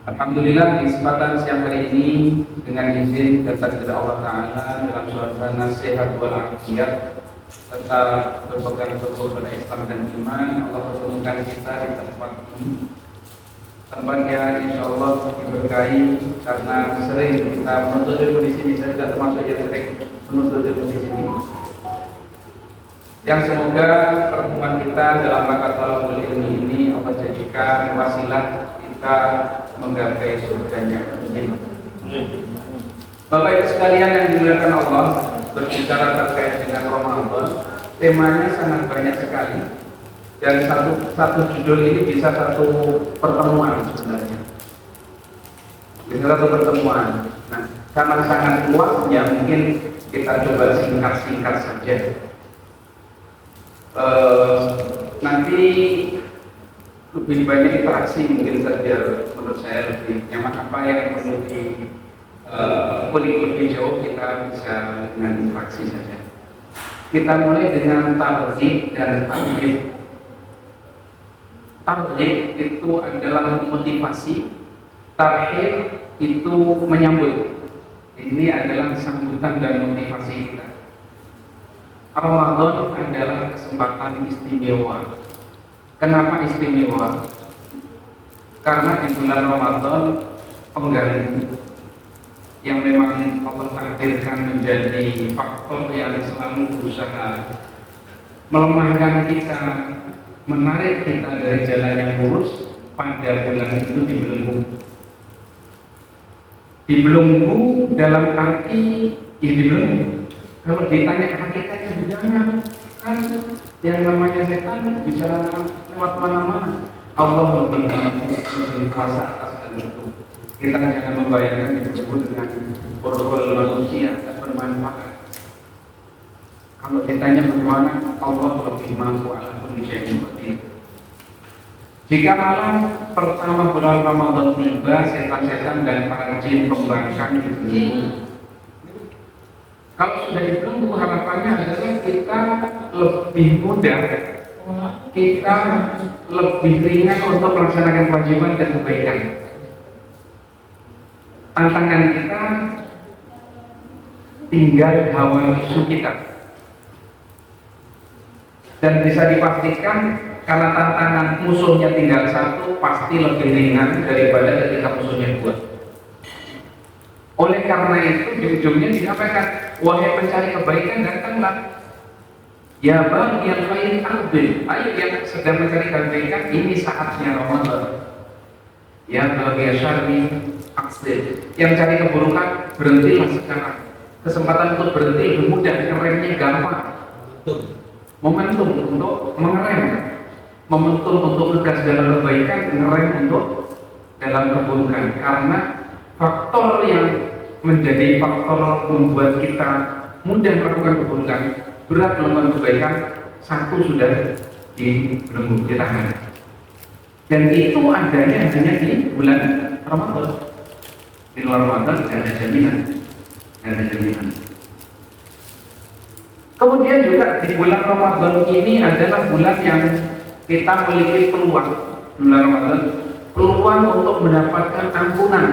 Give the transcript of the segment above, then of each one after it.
Alhamdulillah di kesempatan siang hari ini dengan izin dan takdir Allah Ta'ala dalam suasana sehat walafiat serta berpegang teguh pada Islam dan iman, Allah pertemukan kita di tempat ini, tempat yang insya Allah diberkahi karena sering kita menuntut ilmu di sini. Saya tidak termasuk yang sering menuntut ilmu di sini. Yang semoga pertemuan kita dalam rangka thalabul ilmi ini Allah jadikan wasilah kita menggapai surganya. Bapak Ibu sekalian yang dimuliakan Allah, berbicara terkait dengan Ramadan, temanya sangat banyak sekali dan satu judul ini bisa satu pertemuan sebenarnya. Bisa satu pertemuan. Nah, karena sangat luas ya mungkin kita coba singkat-singkat saja. Nanti lebih banyak interaksi mungkin saja menurut saya lebih nyaman. Apa yang perlu di kulik lebih jauh kita bisa dengan interaksi saja. Kita mulai dengan targhib dan tarhib. Targhib itu adalah motivasi, tarhib itu menyambut. Ini adalah sambutan dan motivasi kita. Ramadan adalah kesempatan istimewa. Kenapa istimewa? Karena di bulan Ramadan pengganti yang memang Allah takdirkan menjadi faktor yang selalu berusaha melemahkan kita, menarik kita dari jalan yang lurus pada bulan itu dibelenggu. Dibelenggu dalam arti dibelenggu. Kalau ditanya hakikatnya jangan, kan yang namanya setan bisa lewat mana-mana. Allah lebih kuasa atas hal itu. Kita jangan membayangkan disebut dengan protokol manusia dan bermanfaat. Kalau ditanya bagaimana, Allah lebih mampu ala kulli syai'in qadir. Jika malam pertama bulan Ramadan tiba, setan-setan dan para jin pembangkang dibelenggu. Kalau sudah dibelenggu, harapannya adalah kita lebih mudah, kita lebih ringan untuk melaksanakan kewajiban dan kebaikan. Tantangan kita tinggal hawa nafsu kita. Dan bisa dipastikan karena tantangan musuhnya tinggal satu, pasti lebih ringan daripada ketika musuhnya dua. Oleh karena itu di ujungnya disampaikan, wahai pencari kebaikan datanglah. Ya bang yang lain ambil, ayo yang sedang mencari kebaikan, ini saatnya Ramadan. Ya bagi syarri aksir, yang cari keburukan berhentilah sekarang. Kesempatan untuk berhenti lebih mudah, ngeremnya gampang. Momentum untuk mengerem, momentum untuk tegas dalam kebaikan, ngerem untuk dalam keburukan. Karena faktor yang menjadi faktor membuat kita mudah melakukan keburukan, berat melakukan kebaikan, satu sudah dibelenggu, ditahan. Dan itu adanya hanya di bulan Ramadan. Di luar Ramadan tidak ada jaminan, tidak ada jaminan. Kemudian juga di bulan Ramadan ini adalah bulan yang kita memiliki peluang. Bulan Ramadan, peluang untuk mendapatkan ampunan.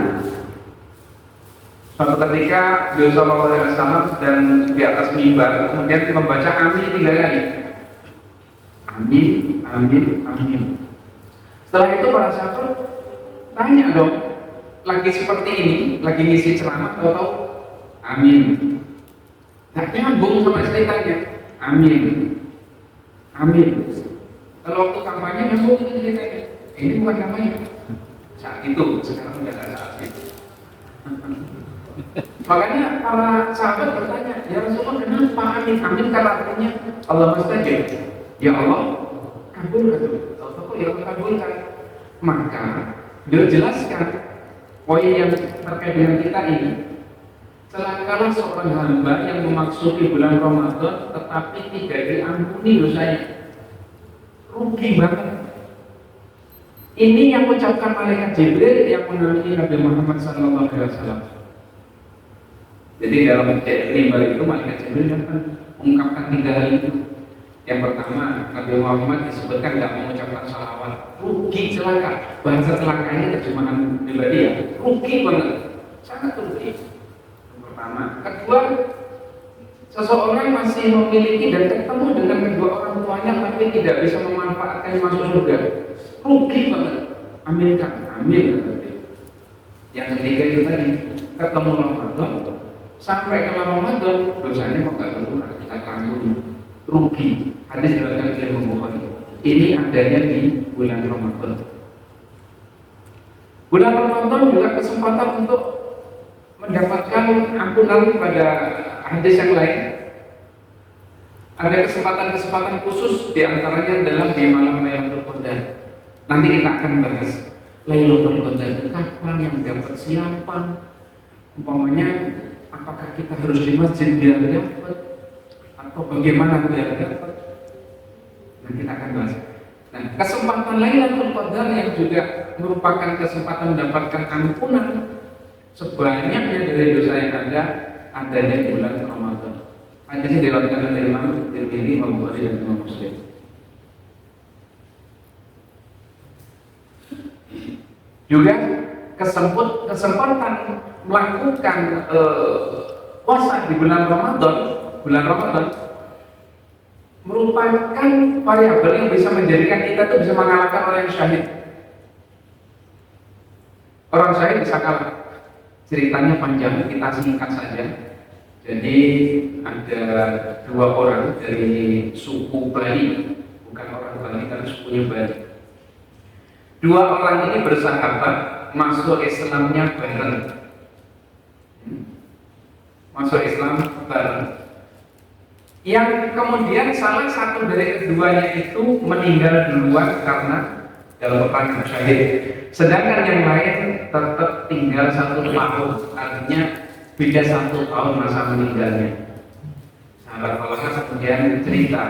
Suatu ketika Beliau Sallallahu Alaihi Wasallam dan di atas mimbar kemudian membaca amin 3 kali. Amin, amin, amin. Setelah itu para sahabat tanya dong, lagi seperti ini, lagi ngisi ceramah, tahu-tahu amin. Nah, nyambung sama ceritanya. Amin, amin. Kalau waktu kampanye nyambung itu ceritanya. Ini bukan kampanye. Saat itu, sekarang tidak ada saat itu. Makanya para sahabat bertanya, ya Rasulullah kenapa amin? Amin karena artinya Allah mustajib. Ya Allah, kabulkan. Tahu-tahu ya Allah kabulkan. Maka beliau jelaskan poin yang terkait dengan kita ini. Celakalah seorang hamba yang memaksudi bulan Ramadan tetapi tidak diampuni dosanya. Rugi banget. Ini yang mengucapkan malaikat Jibril yang menampingi Nabi Muhammad SAW. Jadi dalam cerita itu malaikat Jibril akan mengungkapkan 3 hal itu. Yang pertama, Nabi Muhammad disebutkan tidak mengucapkan salawat, rugi celaka. Bahasa celaka ini terjemahan pribadi ya. rugi banget, sangat rugi. Yang pertama. Kedua, seseorang masih memiliki dan ketemu dengan kedua orang tuanya tapi tidak bisa memanfaatkan masuk surga, rugi banget. Aminkan, amin. Yang ketiga itu tadi, ketemu Ramadan sampai ke Ramadan dosanya kok gak berkurang, kita tanggung, rugi. Hadis diriwayatkan oleh Imam Bukhari. Ini adanya di bulan Ramadan. Bulan Ramadan juga kesempatan untuk mendapatkan ampunan pada hadis yang lain. Ada kesempatan-kesempatan khusus, diantaranya adalah di malam Lailatul Qadar. Nanti kita akan bahas Lailatul Qadar itu kapan, yang dapat siapa, umpamanya apakah kita harus di masjid biar dapat atau bagaimana biar dapat. Nah, kita akan bahas. Nah, kesempatan Lailatul Qadar yang juga merupakan kesempatan mendapatkan ampunan sebanyaknya dari dosa yang adanya di bulan Ramadan. Hadisnya diriwayatkan oleh Imam Tirmidzi, Imam Bukhari dan Imam Muslim. Juga kesempatan melakukan puasa di bulan Ramadan merupakan variabel yang bisa menjadikan kita tuh bisa mengalahkan orang yang syahid. Orang syahid bisa kalah. Ceritanya panjang, kita singkat saja. Jadi ada dua orang dari suku Bali, bukan orang Bali tapi sukunya Bali. Dua orang ini bersahabat, masuk Islamnya bareng. Masuk Islam bareng. Yang kemudian salah satu dari keduanya itu meninggal duluan karena dalam peperangan syahid. Sedangkan yang lain tetap tinggal 1 tahun, artinya beda 1 tahun masa meninggalnya. Sahabat Allah kemudian cerita,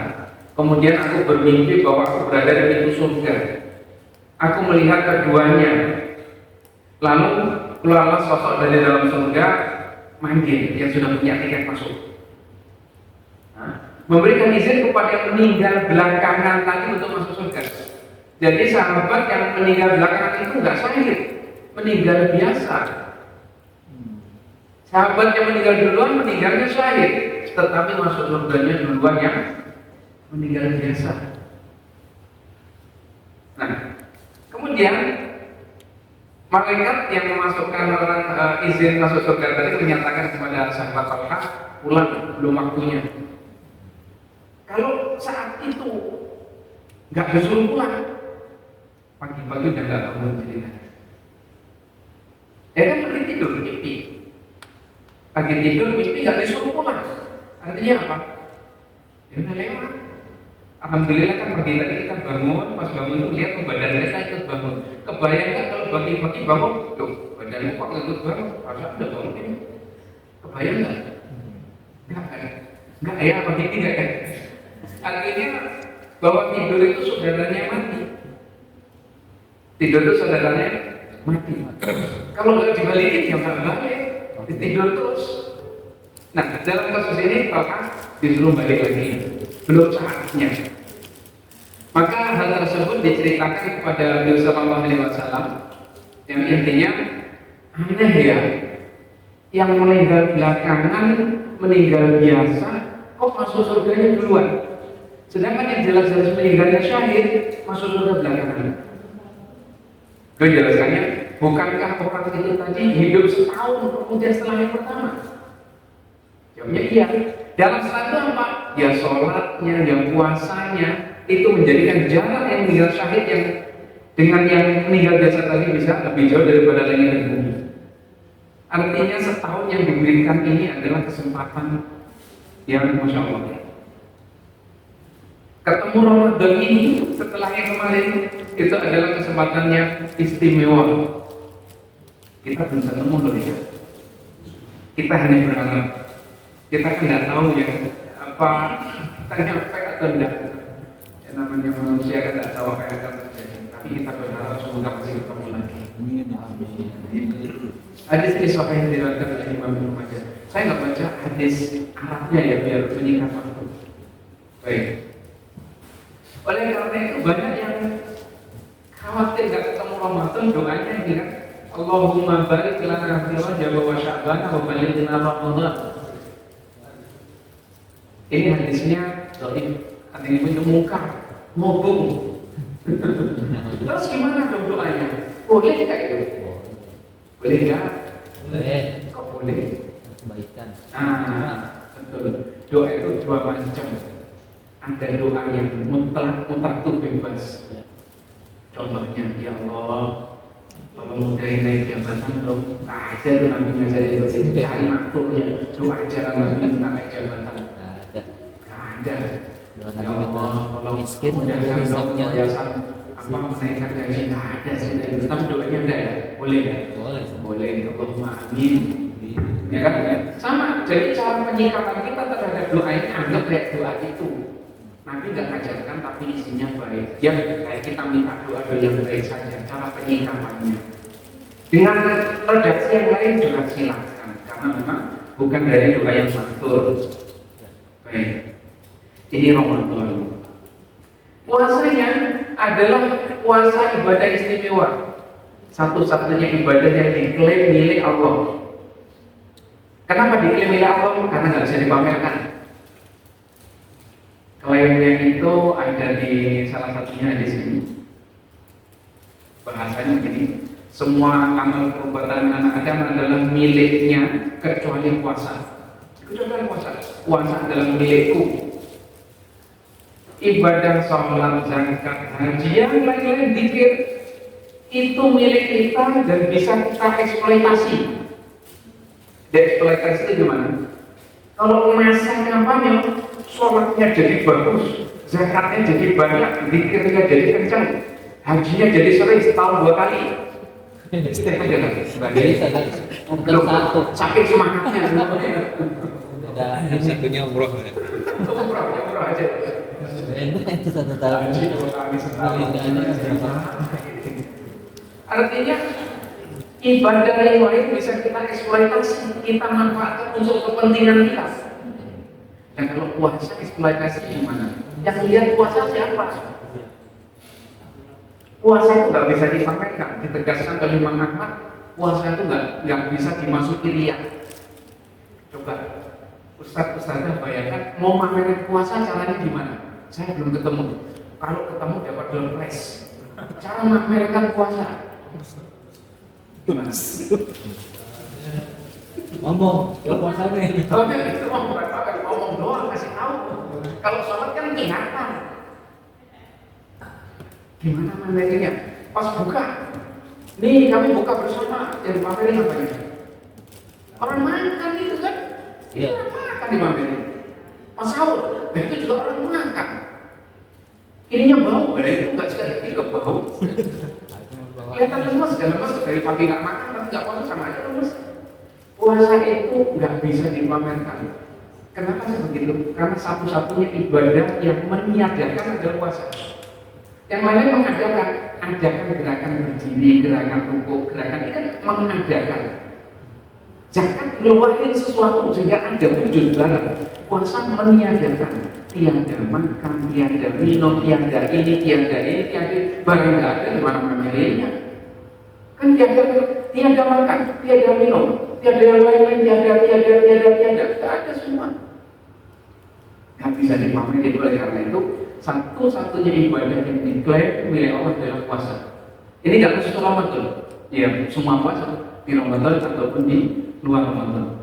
kemudian aku bermimpi bahwa aku berada di pintu surga. Aku melihat keduanya, lalu keluarlah sosok dari dalam surga manggil yang sudah punya tiket masuk. Memberikan izin kepada yang meninggal belakangan tadi untuk masuk surga. Jadi sahabat yang meninggal belakangan itu nggak syahid, meninggal biasa. Sahabat yang meninggal duluan meninggalnya syahid, tetapi masuk surganya duluan yang meninggal biasa. Nah, kemudian malaikat yang memasukkan orang izin masuk surga tadi menyatakan kepada sahabat Talha, pulang, belum waktunya. Kalau saat itu nggak disuruh pulang, pagi-pagi udah nggak bangun ceritanya. Ya kan pergi tidur, mimpi. Pagi tidur, mimpi nggak disuruh pulang. Artinya apa? Ya udah lewat. Alhamdulillah kan pagi tadi kita bangun, pas bangun itu lihat badan kita ikut bangun. Kebayang kan kalau pagi-pagi bangun, tuh badanmu kok ikut bangun? Harusnya udah bangun ini. Kebayang nggak? Nggak ya, pagi tidak ya. Artinya bahwa tidur itu saudaranya mati. Tidur itu saudaranya mati. Kalau nggak dibalikin ya nggak balik, tidur terus. Nah, dalam kasus ini Talha disuruh balik lagi, belum saatnya. Maka hal tersebut diceritakan kepada Nabi Sallallahu Alaihi Wasallam, yang intinya aneh ya, yang meninggal belakangan, meninggal biasa, kok masuk surganya duluan? Sedangkan yang jelas-jelas meninggalnya syahid masuk surga belakangan. Kejelasannya, bukankah orang itu tadi hidup setahun kemudian setelah yang pertama? Jawabnya iya. Dalam satu apa? Ya sholatnya, ya puasanya itu menjadikan jarak yang meninggal syahid yang dengan yang meninggal biasa tadi bisa lebih jauh daripada langit dan bumi. Artinya setahun yang diberikan ini adalah kesempatan yang Masya Allah. Ketemu Ramadan ini setelah yang kemarin itu adalah kesempatannya istimewa. Kita belum ketemu loh ya. Kita hanya berharap. Kita kan tidak tahu ya apa kita nyampe atau tidak. Ya, namanya manusia kan tidak tahu apa yang akan terjadi. Tapi kita berharap semoga masih ketemu lagi. Hadis ini siapa yang diriwayatkan oleh Imam Ibnu Majah. Saya nggak baca hadis Arabnya ya biar menyingkat waktu. Baik. Oleh karena itu banyak yang khawatir nggak ketemu Ramadan, doanya ini kan Allahumma barik lana fi Rajab wa Sya'ban wa balighna Ramadan. Ini hadisnya dhaif, artinya menyembuhkan, ngobong. Terus gimana dong doanya? Boleh nggak itu? Boleh nggak? Boleh. Kok boleh? Kebaikan. Betul. Doa itu dua macam. Ada doa yang mutlak itu bebas. Contohnya, ya Allah, kalau mudahin naik jabatan dong, aja tuh nabi saya itu cari makhluknya, doa aja nabi naik jabatan. Ada. Ya Allah, kalau miskin mudahan dong miskinnya yayasan apa menaikkan gaji, nggak ada sih. Tapi doanya ada ya, boleh ya? boleh. Boleh, Allahumma amin. Ya kan? Sama. Jadi cara penyikapan kita terhadap doa ini anggap kayak doa itu. Nabi nggak ngajarkan tapi isinya baik. Ya kayak kita minta doa yang baik saja. Cara penyikapannya. Dengan redaksi yang lain juga silakan. Karena memang bukan dari doa yang matur. Baik. Ini Ramadan. Puasanya adalah puasa ibadah istimewa. Satu-satunya ibadah yang diklaim milik Allah. Kenapa diklaim milik Allah? Karena nggak bisa dipamerkan. Klaimnya itu ada di salah satunya di sini. Bahasanya begini, semua amal perbuatan anak Adam adalah miliknya kecuali puasa. Kecuali puasa. Puasa adalah milikku. Ibadah, sholat, zakat, haji, yang lain-lain zikir itu milik kita dan bisa kita eksploitasi. Eksploitasi itu gimana? Kalau masa kampanye, sholatnya jadi bagus, zakatnya jadi banyak, zikirnya jadi kencang, hajinya jadi sering setahun 2 kali. Setiap aja kan? Belum satu. Saking semangatnya. Ada satunya umroh. Umroh aja. itu 1 tahun. Haji 2 kali setahun. Artinya ibadah yang lain bisa kita eksploitasi, kita manfaatkan untuk kepentingan kita. Dan kalau puasa eksploitasi gimana? Yang lihat puasa siapa? Puasa itu nggak bisa disampaikan, ditegaskan oleh Imam Ahmad. Puasa itu nggak bisa dimasuki riya. Coba Ustadz bayangkan mau pamerin puasa caranya gimana? Saya belum ketemu. Kalau ketemu dapat door prize. Cara memamerkan puasa. Ngomong, ya puasa nih. Kalau itu ngomong doang, kasih tahu. Kalau sholat kan kelihatan. Gimana manerinya? Pas buka, nih kami buka bersama. Yang pamerin apa ini? Orang makan itu kan? Iya. Makan dipamerin. Pas sahur, itu juga orang makan. Ininya bau, ada itu nggak sekali ke bau. Kelihatan lemas, dan lemas dari pagi nggak makan, tapi nggak puasa sama aja lemas. Puasa itu nggak bisa dipamerkan. Kenapa sih begitu? Karena satu-satunya ibadah yang meniadakan adalah puasa. Yang lainnya mengadakan gerakan berdiri, gerakan rukuk, gerakan ini kan mengadakan. Jangan ngeluarin sesuatu sehingga ada wujud barang. Puasa meniadakan. Tiada makan, tiada minum, tiada ini, barang nggak ada di mana memilihnya. Kan tiada makan, tiada minum, tiada yang lain-lain, tiada, nggak ada semua. Nggak bisa dipamerin. Oleh karena itu, satu-satunya ibadah yang diklaim milik Allah adalah puasa. Ini nggak khusus Ramadan, ya semua puasa di Ramadan ataupun di luar Ramadan.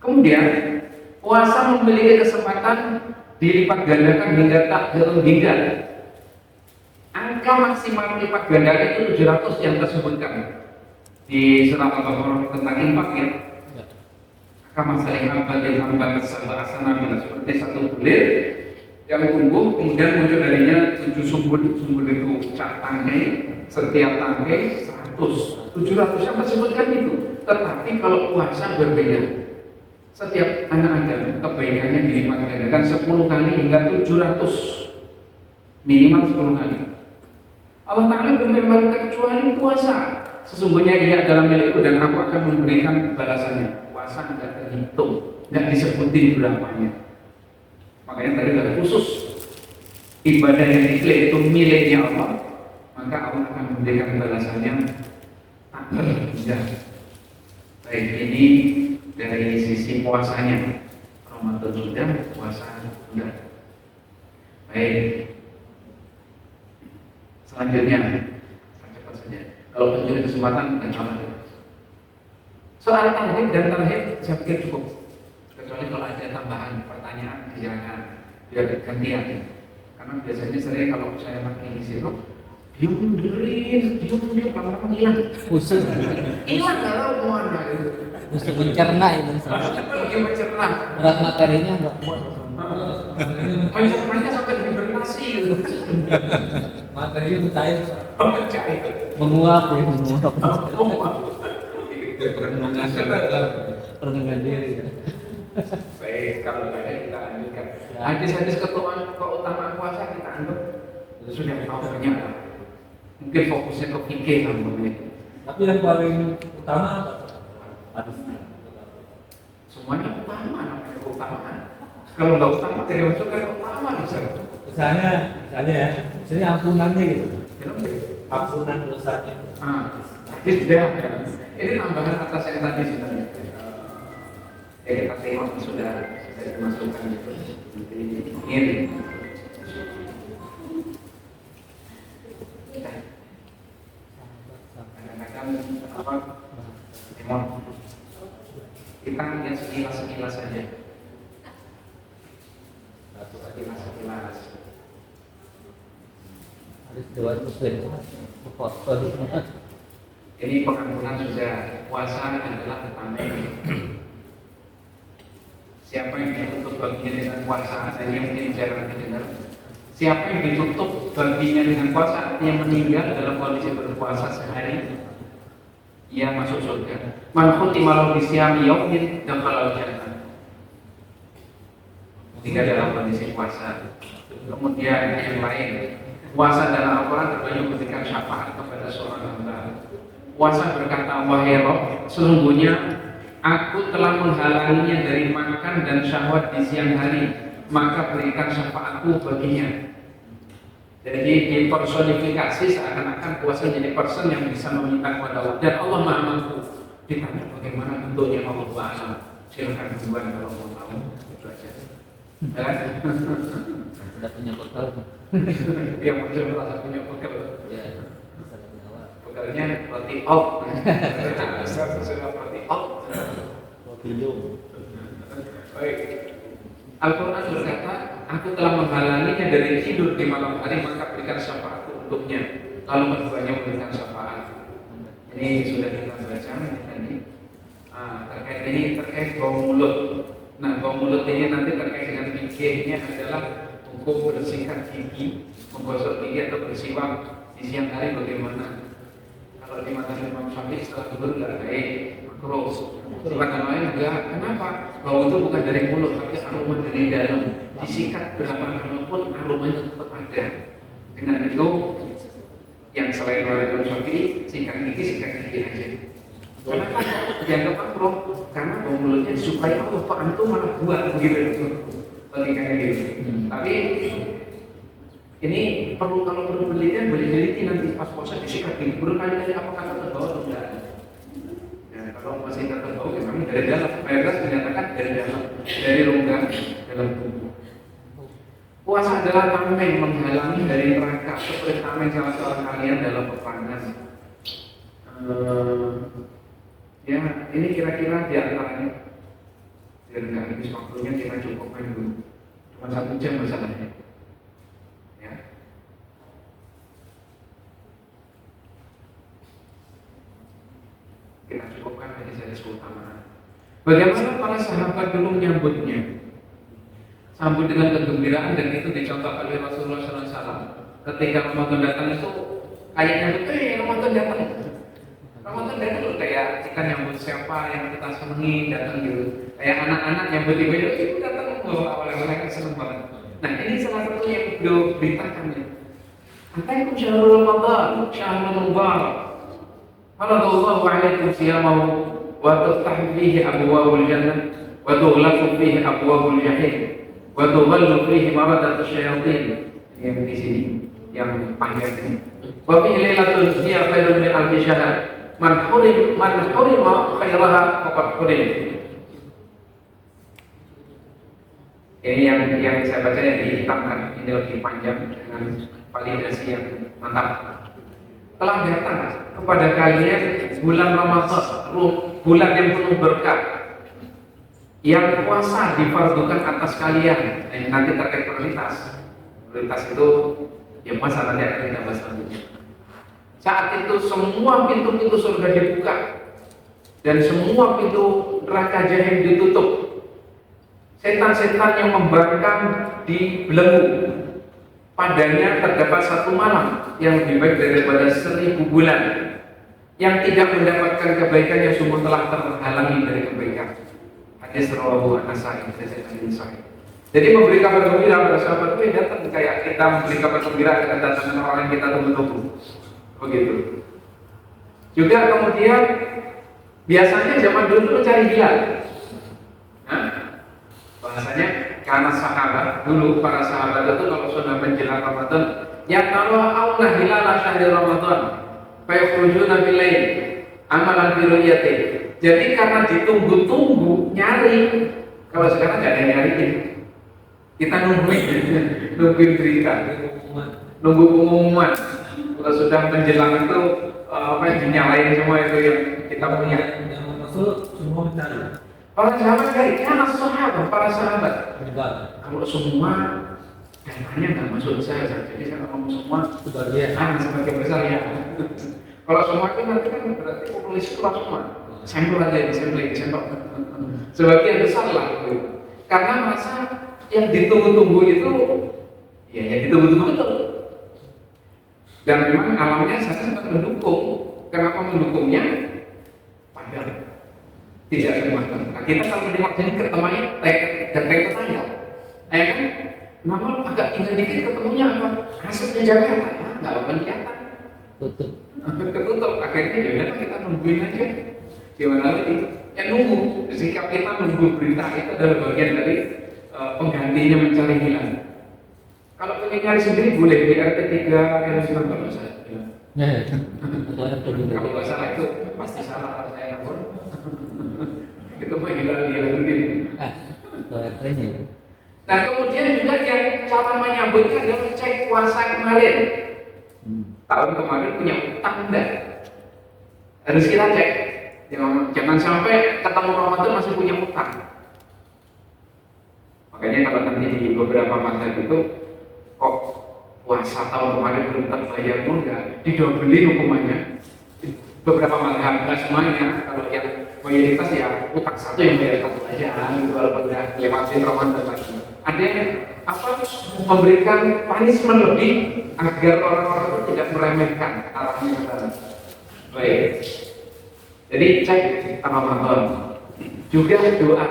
Kemudian puasa memiliki kesempatan dilipat gandakan hingga tak terhingga. Angka maksimal lipat gandakan itu 700 yang tersebutkan di surat Al-Baqarah tentang infak ya. Kama saliham bagi hamba kesabah asana bila seperti satu bulir yang tumbuh kemudian muncul darinya 7 sumber itu cak tangkai, setiap tangkai 700 yang tersebutkan itu. Tetapi kalau puasa berbeda. Setiap anak Adam kebaikannya dilipat gandakan 10 kali hingga 700, minimal 10 kali. Allah Ta'ala berfirman kecuali puasa, sesungguhnya ia adalah milikku dan aku akan memberikan balasannya. Puasa tidak terhitung, tidak disebutin berapanya. Makanya tadi ada khusus ibadah yang diklaim itu miliknya Allah, maka Allah akan memberikan balasannya tak terhingga. Baik, ini dari sisi puasanya. Ramadan sudah, puasa sudah. Baik. Selanjutnya, cepat saja. Kalau mencuri kesempatan, dan salah. Soal tarhib dan tarhib, saya pikir cukup. Kecuali kalau ada tambahan pertanyaan, silakan biar gantian. Karena biasanya sering kalau saya pakai di situ, diam, lama-lama hilang. Usul. Hilang nggak tahu kemana. Usul mencerna itu. Lagi mencerna. Berat materinya nggak muat. Mencernanya sampai dihibernasi gitu. Materinya cair. Cair. Menguap ya, menguap. Perlindungan diri. Baik, kalau ada kita lanjutkan. Hadis-hadis keutamaan puasa kita anggap sudah tahu banyak. Mungkin fokusnya ke fikih namanya. Tapi yang paling utama apa? Hadis. Semuanya utama namanya keutamaan. Kalau nggak utama tidak masuk ke utama bisa. Misalnya ya, misalnya ampunannya gitu. Kenapa? Ampunan dosanya. Hadis sudah. Ini tambahan atas yang tadi sebenarnya. Kita tengok sudah dimasukkan itu. Ini. Kadang-kadang apa? Kita lihat sekilas saja. Sekilas. Hadis riwayat Muslim. Foto. Ini pengampunan sudah. Puasa adalah pertama. Siapa yang ditutup baginya dengan puasa? Saya mungkin jarang dengar. Siapa yang ditutup baginya dengan puasa, artinya meninggal dalam kondisi berpuasa sehari, ia masuk surga. Man khutima lahu bisyami yaumin dakhala al-jannah. Jika dalam kondisi puasa. Kemudian yang lain, puasa dalam Al-Quran terbanyak memberikan syafaat kepada seorang hamba. Puasa berkata, wahai Rabb, sesungguhnya aku telah menghalanginya dari makan dan syahwat di siang hari, maka berikan syafaatku baginya. Jadi dipersonifikasi seakan-akan puasa jadi person yang bisa meminta kepada Allah. Dan Allah Maha Mampu. Ditanya bagaimana bentuknya Allah Ta'ala. Silakan buat kalau mau tahu. Itu aja. Sudah punya bekal. Yang muncul merasa punya bekal. Ya. Bekalnya roti out. Sudah roti out. Baik. Al-Quran berkata, aku telah menghalanginya dari tidur di malam hari, maka berikan syafaatku untuknya. Lalu keduanya memberikan syafaat. Ini sudah kita baca tadi. Terkait bau mulut. Nah, bau mulut ini nanti terkait dengan fikihnya adalah hukum bersihkan gigi, menggosok gigi atau bersiwak di siang hari bagaimana? Kalau di mata Imam Syafi'i setelah tidur tidak baik, makruh. Bukan namanya enggak. Kenapa? Bau itu bukan dari mulut, tapi aroma dari dalam. Disikat berapa lama pun aromanya tetap ada. Dengan itu, yang selain oleh Imam Syafi'i, sikat gigi aja. Kenapa? Dianggap makruh? Karena bau mulutnya supaya Allah Pak Antum malah buat begitu. Logikanya gitu. Tapi ini perlu kalau perlu penelitian boleh teliti nanti pas puasa disikat gigi. Berkali-kali apakah terbawa atau tidak? Kalau masih terbawa, memang dari dalam. Mayoritas menyatakan dari dalam, dari rongga dalam tubuh. Puasa adalah tameng menghalangi dari neraka, seperti tameng salah seorang kalian dalam peperangan. Ya, ini kira-kira di antaranya. Biar nggak habis waktunya kita cukupkan dulu. Cuma 1 jam masalahnya. Ya. Kita cukupkan hadis-hadis keutamaan. Bagaimana para sahabat dulu menyambutnya? Sambut dengan kegembiraan, dan itu dicontohkan oleh Rasulullah SAW. Ketika Ramadan datang itu kayak nyambut, Ramadan datang. Ramadan datang loh, kayak kita nyambut siapa yang kita senangi datang gitu. Kayak anak-anak nyambut ibu datang, awalnya mereka senang banget. Nah, ini salah satu yang beliau beritakan ya. Antaikum syahrul Ramadan, syahrul mubarak. Faradallahu alaikum siyamahu wa tuftahu fihi abwabul jannah wa tughlaqu fihi abwabul jahim wa tughallu fihi maradatus syayatin. Yang di sini yang panjang ini. Wa fi lailatul hiya khairun min alfi syahr. Man hurima khairaha faqad hurim. Ini yang saya baca yang dihitamkan, ini lebih panjang dengan validasi yang mantap. Telah datang kepada kalian bulan Ramadan, bulan yang penuh berkah, yang puasa difardukan atas kalian. Nah, nanti terkait prioritas itu yang puasa nanti akan kita bahas selanjutnya. Saat itu semua pintu-pintu surga dibuka dan semua pintu neraka jahim ditutup. Setan-setan yang membangkang dibelenggu. Padanya terdapat satu malam yang lebih baik daripada 1000 bulan, yang tidak mendapatkan kebaikan yang sungguh telah terhalangi dari kebaikan. Hadis rawahu An-Nasa'i. Jadi memberi kabar gembira pada sahabat itu datang kayak kita memberi kabar gembira dengan datangan orang yang kita tunggu-tunggu. Begitu. Juga kemudian biasanya zaman dulu mencari hilal. Bahasanya karena sahabat dulu, para sahabat itu kalau sudah menjelang Ramadan, ya tarawa'una hilal syahri Ramadan fa yakhrujuna bil lail amalan bi ru'yati. Jadi karena ditunggu-tunggu nyari, kalau sekarang nggak ada yang nyariin, kita nungguin berita, nunggu pengumuman. Kalau sudah menjelang itu dinyalain semua itu yang kita punya. Yang masuk semua mencari. Para sahabat dari para sahabat. Menyebar. Kalau semua dananya nggak masuk saya, jadi saya ngomong semua Sebagian. sebagai besar ya. Kalau semua itu nanti kan berarti populis keluar semua. Sampel aja di sampel. Sebagian besar lah itu. Karena merasa yang ditunggu-tunggu itu, ya yang ditunggu-tunggu betul. Dan memang alamnya saya sempat mendukung. Kenapa mendukungnya? Padahal tidak dimakan. Nah, kita kalau dimakan ini ketemunya dan tanya, kan? Namun agak tinggal dikit ketemunya apa? Hasilnya Jakarta, nggak akan kelihatan. Tutup. Ketutup. Akhirnya ya udah kita nungguin aja. Gimana lagi? Ya nunggu. Sikap kita nunggu berita itu adalah bagian dari penggantinya mencari hilal. Kalau pengen nyari sendiri boleh di RT 3 yang sudah kalau saya. Kalau nggak salah itu pasti salah saya pun. Itu mah hilal sendiri. Nah kemudian juga yang cara menyambutkan adalah cek puasa kemarin. Tahun kemarin punya utang enggak? Harus kita cek. Jangan sampai ketemu Ramadan masih punya utang. Makanya kalau nanti di beberapa masa itu kok puasa tahun kemarin belum terbayar pun enggak didobelin hukumannya. Beberapa mazhab enggak semuanya, kalau yang mayoritas ya utang satu yang bayar satu aja gitu, kalau udah lewatin Ramadan lagi. Ada yang memberikan punishment lebih agar orang-orang itu tidak meremehkan arahnya ke sana. Baik. Jadi cek Ramadan. Juga doa.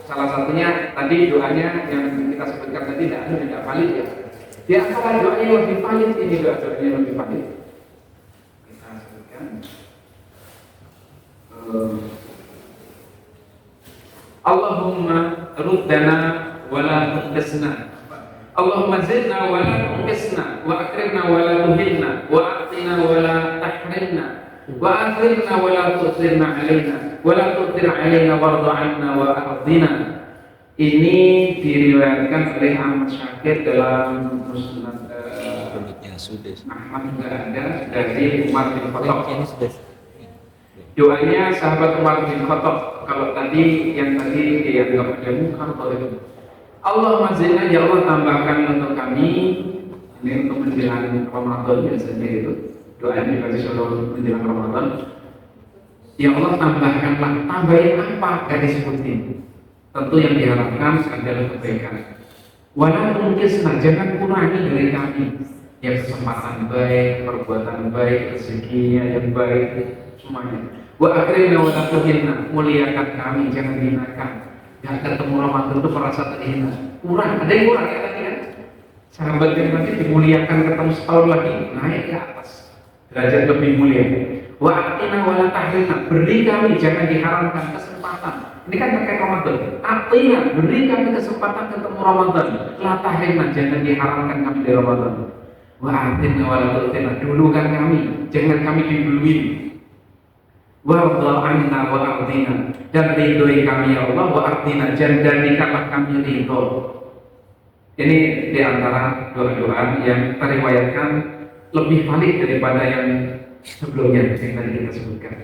Salah satunya tadi doanya yang kita sebutkan tadi tidak valid ya. Di antara doanya yang lebih valid ini doanya yang lebih valid. Kita sebutkan. Allahumma ruddana wala tuqisna. Allahumma zidna wala tuqisna wa akrimna wala tuhinna wa a'tina wala tahrimna wa athirna wala tu'thirna alaina wala tu'thir alaina warda 'anna wa ardina. Ini diriwayatkan oleh Ahmad Syakir dalam Musnad Ahmad juga ada dari Umar bin Khattab. Doanya sahabat Umar bin Khattab. Kalau tadi yang tadi dianggap ada munkar boleh. Allahumma zidna, ya Allah tambahkan untuk kami, ini untuk menjelang Ramadan biasanya itu doanya dibagi selalu menjelang Ramadan. Ya Allah tambahkanlah, tambahin apa gak disebutin. Tentu yang diharapkan adalah kebaikan. Walau mungkin jangan kurangi dari kami ya kesempatan baik, perbuatan baik, rezekinya yang baik, semuanya. Wa akrimna wa la tuhinna, muliakan kami, jangan hinakan. Gak ketemu Ramadan itu merasa terhina. Kurang, ada yang kurang ya tadi kan? Sahabat yang tadi dimuliakan ketemu setahun lagi, naik ke atas, derajat lebih mulia. Wa atina wa la tahrimna, beri kami, jangan diharamkan kesempatan. Ini kan terkait Ramadan. Atina, beri kami kesempatan ketemu Ramadan. La tahrimna, jangan diharamkan kami di Ramadan. Wa atina wa la tu'tina, dulukan kami, jangan kami diduluin. Warda anna wa ardina, dan ridhoi kami ya Allah, wa ardina, dan jadikanlah kami ridho. Ini diantara doa-doa yang teriwayatkan lebih valid daripada yang sebelumnya yang tadi kita sebutkan.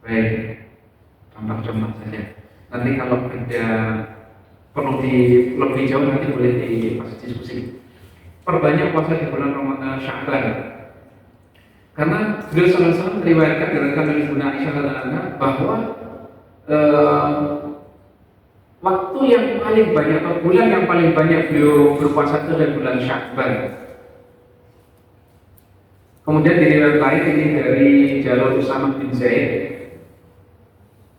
Baik, contoh-contoh saja. Nanti kalau ada perlu lebih jauh nanti boleh diskusi. Perbanyak puasa di bulan Ramadan Sya'ban. Karena beliau SAW meriwayatkan dari Ibnu Aisyah radhiyallahu bahwa waktu yang paling banyak atau bulan yang paling banyak beliau berpuasa itu adalah bulan Sya'ban. Kemudian di riwayat lain ini dari Jalur Usama bin Zaid,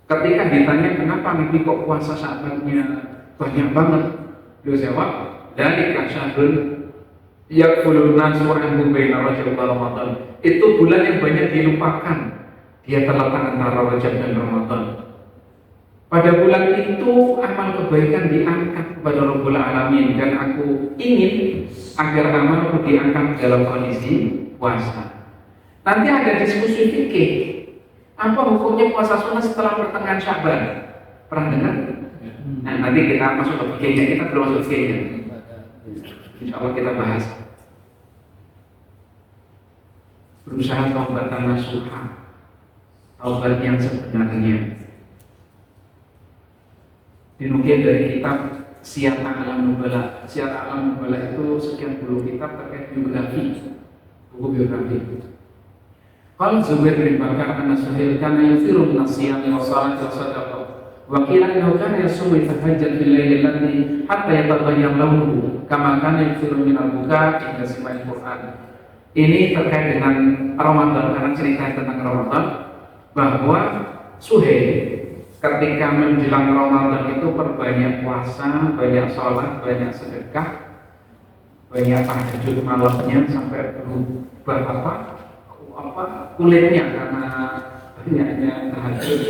ketika ditanya kenapa Nabi kok puasa Sya'bannya banyak banget, beliau jawab, dari kasyahrun yaqulun nasu anhu baina Rajab wa Ramadan. Itu bulan yang banyak dilupakan. Dia terletak antara Rajab dan Ramadan. Pada bulan itu amal kebaikan diangkat kepada Rabbul Alamin, dan aku ingin agar amalku diangkat dalam kondisi puasa. Nanti ada diskusi fikih. Apa hukumnya puasa sunnah setelah pertengahan Sya'ban? Pernah dengar? Nah, nanti kita masuk ke fikihnya, kita belum masuk fikihnya. Insya Allah kita bahas. Berusaha taubatan nasuha, taubat yang sebenarnya. Dinukil dari kitab Siyar A'lam Nubala. Siyar A'lam Nubala itu sekian puluh kitab terkait biografi, buku biografi. Kalau Zubair bin Bakar an Suhail kana yufiru min as-siyami wa salati wa sadaqah. Wa qila innahu kana yasumu tahajjud bil laili alladhi hatta yataghayyar launuhu kama kana yufiru min al-buka inda sima'il Qur'an. Ini terkait dengan Ramadan, karena cerita tentang Ramadan bahwa Suhail ketika menjelang Ramadan itu perbanyak puasa, banyak sholat, banyak sedekah, banyak tahajud malamnya sampai berubah kulitnya karena banyaknya tahajud,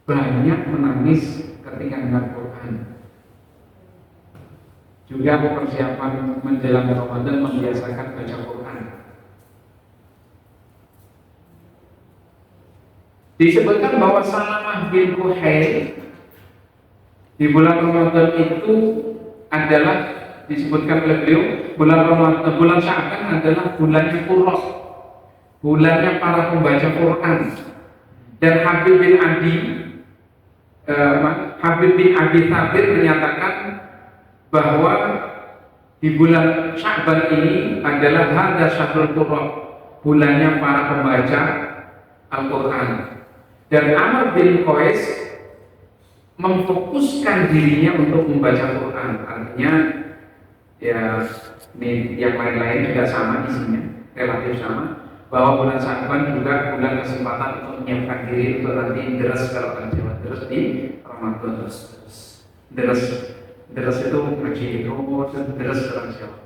banyak menangis ketika dengar Quran. Juga persiapan menjelang Ramadan membiasakan baca Quran. Disebutkan bahwa Salamah bin Kuhail di bulan Ramadan itu adalah, disebutkan oleh beliau, bulan Sya'ban adalah bulannya Qurra, bulannya para pembaca Quran. Dan Habib bin Abi Thabit menyatakan bahwa di bulan Sya'ban ini adalah hadza syahrul Qurra, bulannya para pembaca Al-Quran. Dan Amr bin Qais memfokuskan dirinya untuk membaca Quran. Artinya ya ini yang lain-lain juga sama isinya, relatif sama, bahwa bulan Sya'ban juga bulan kesempatan untuk menyiapkan diri untuk nanti deres, kalau orang Jawa deres di Ramadan. Deres itu ngaji itu, deres orang Jawa.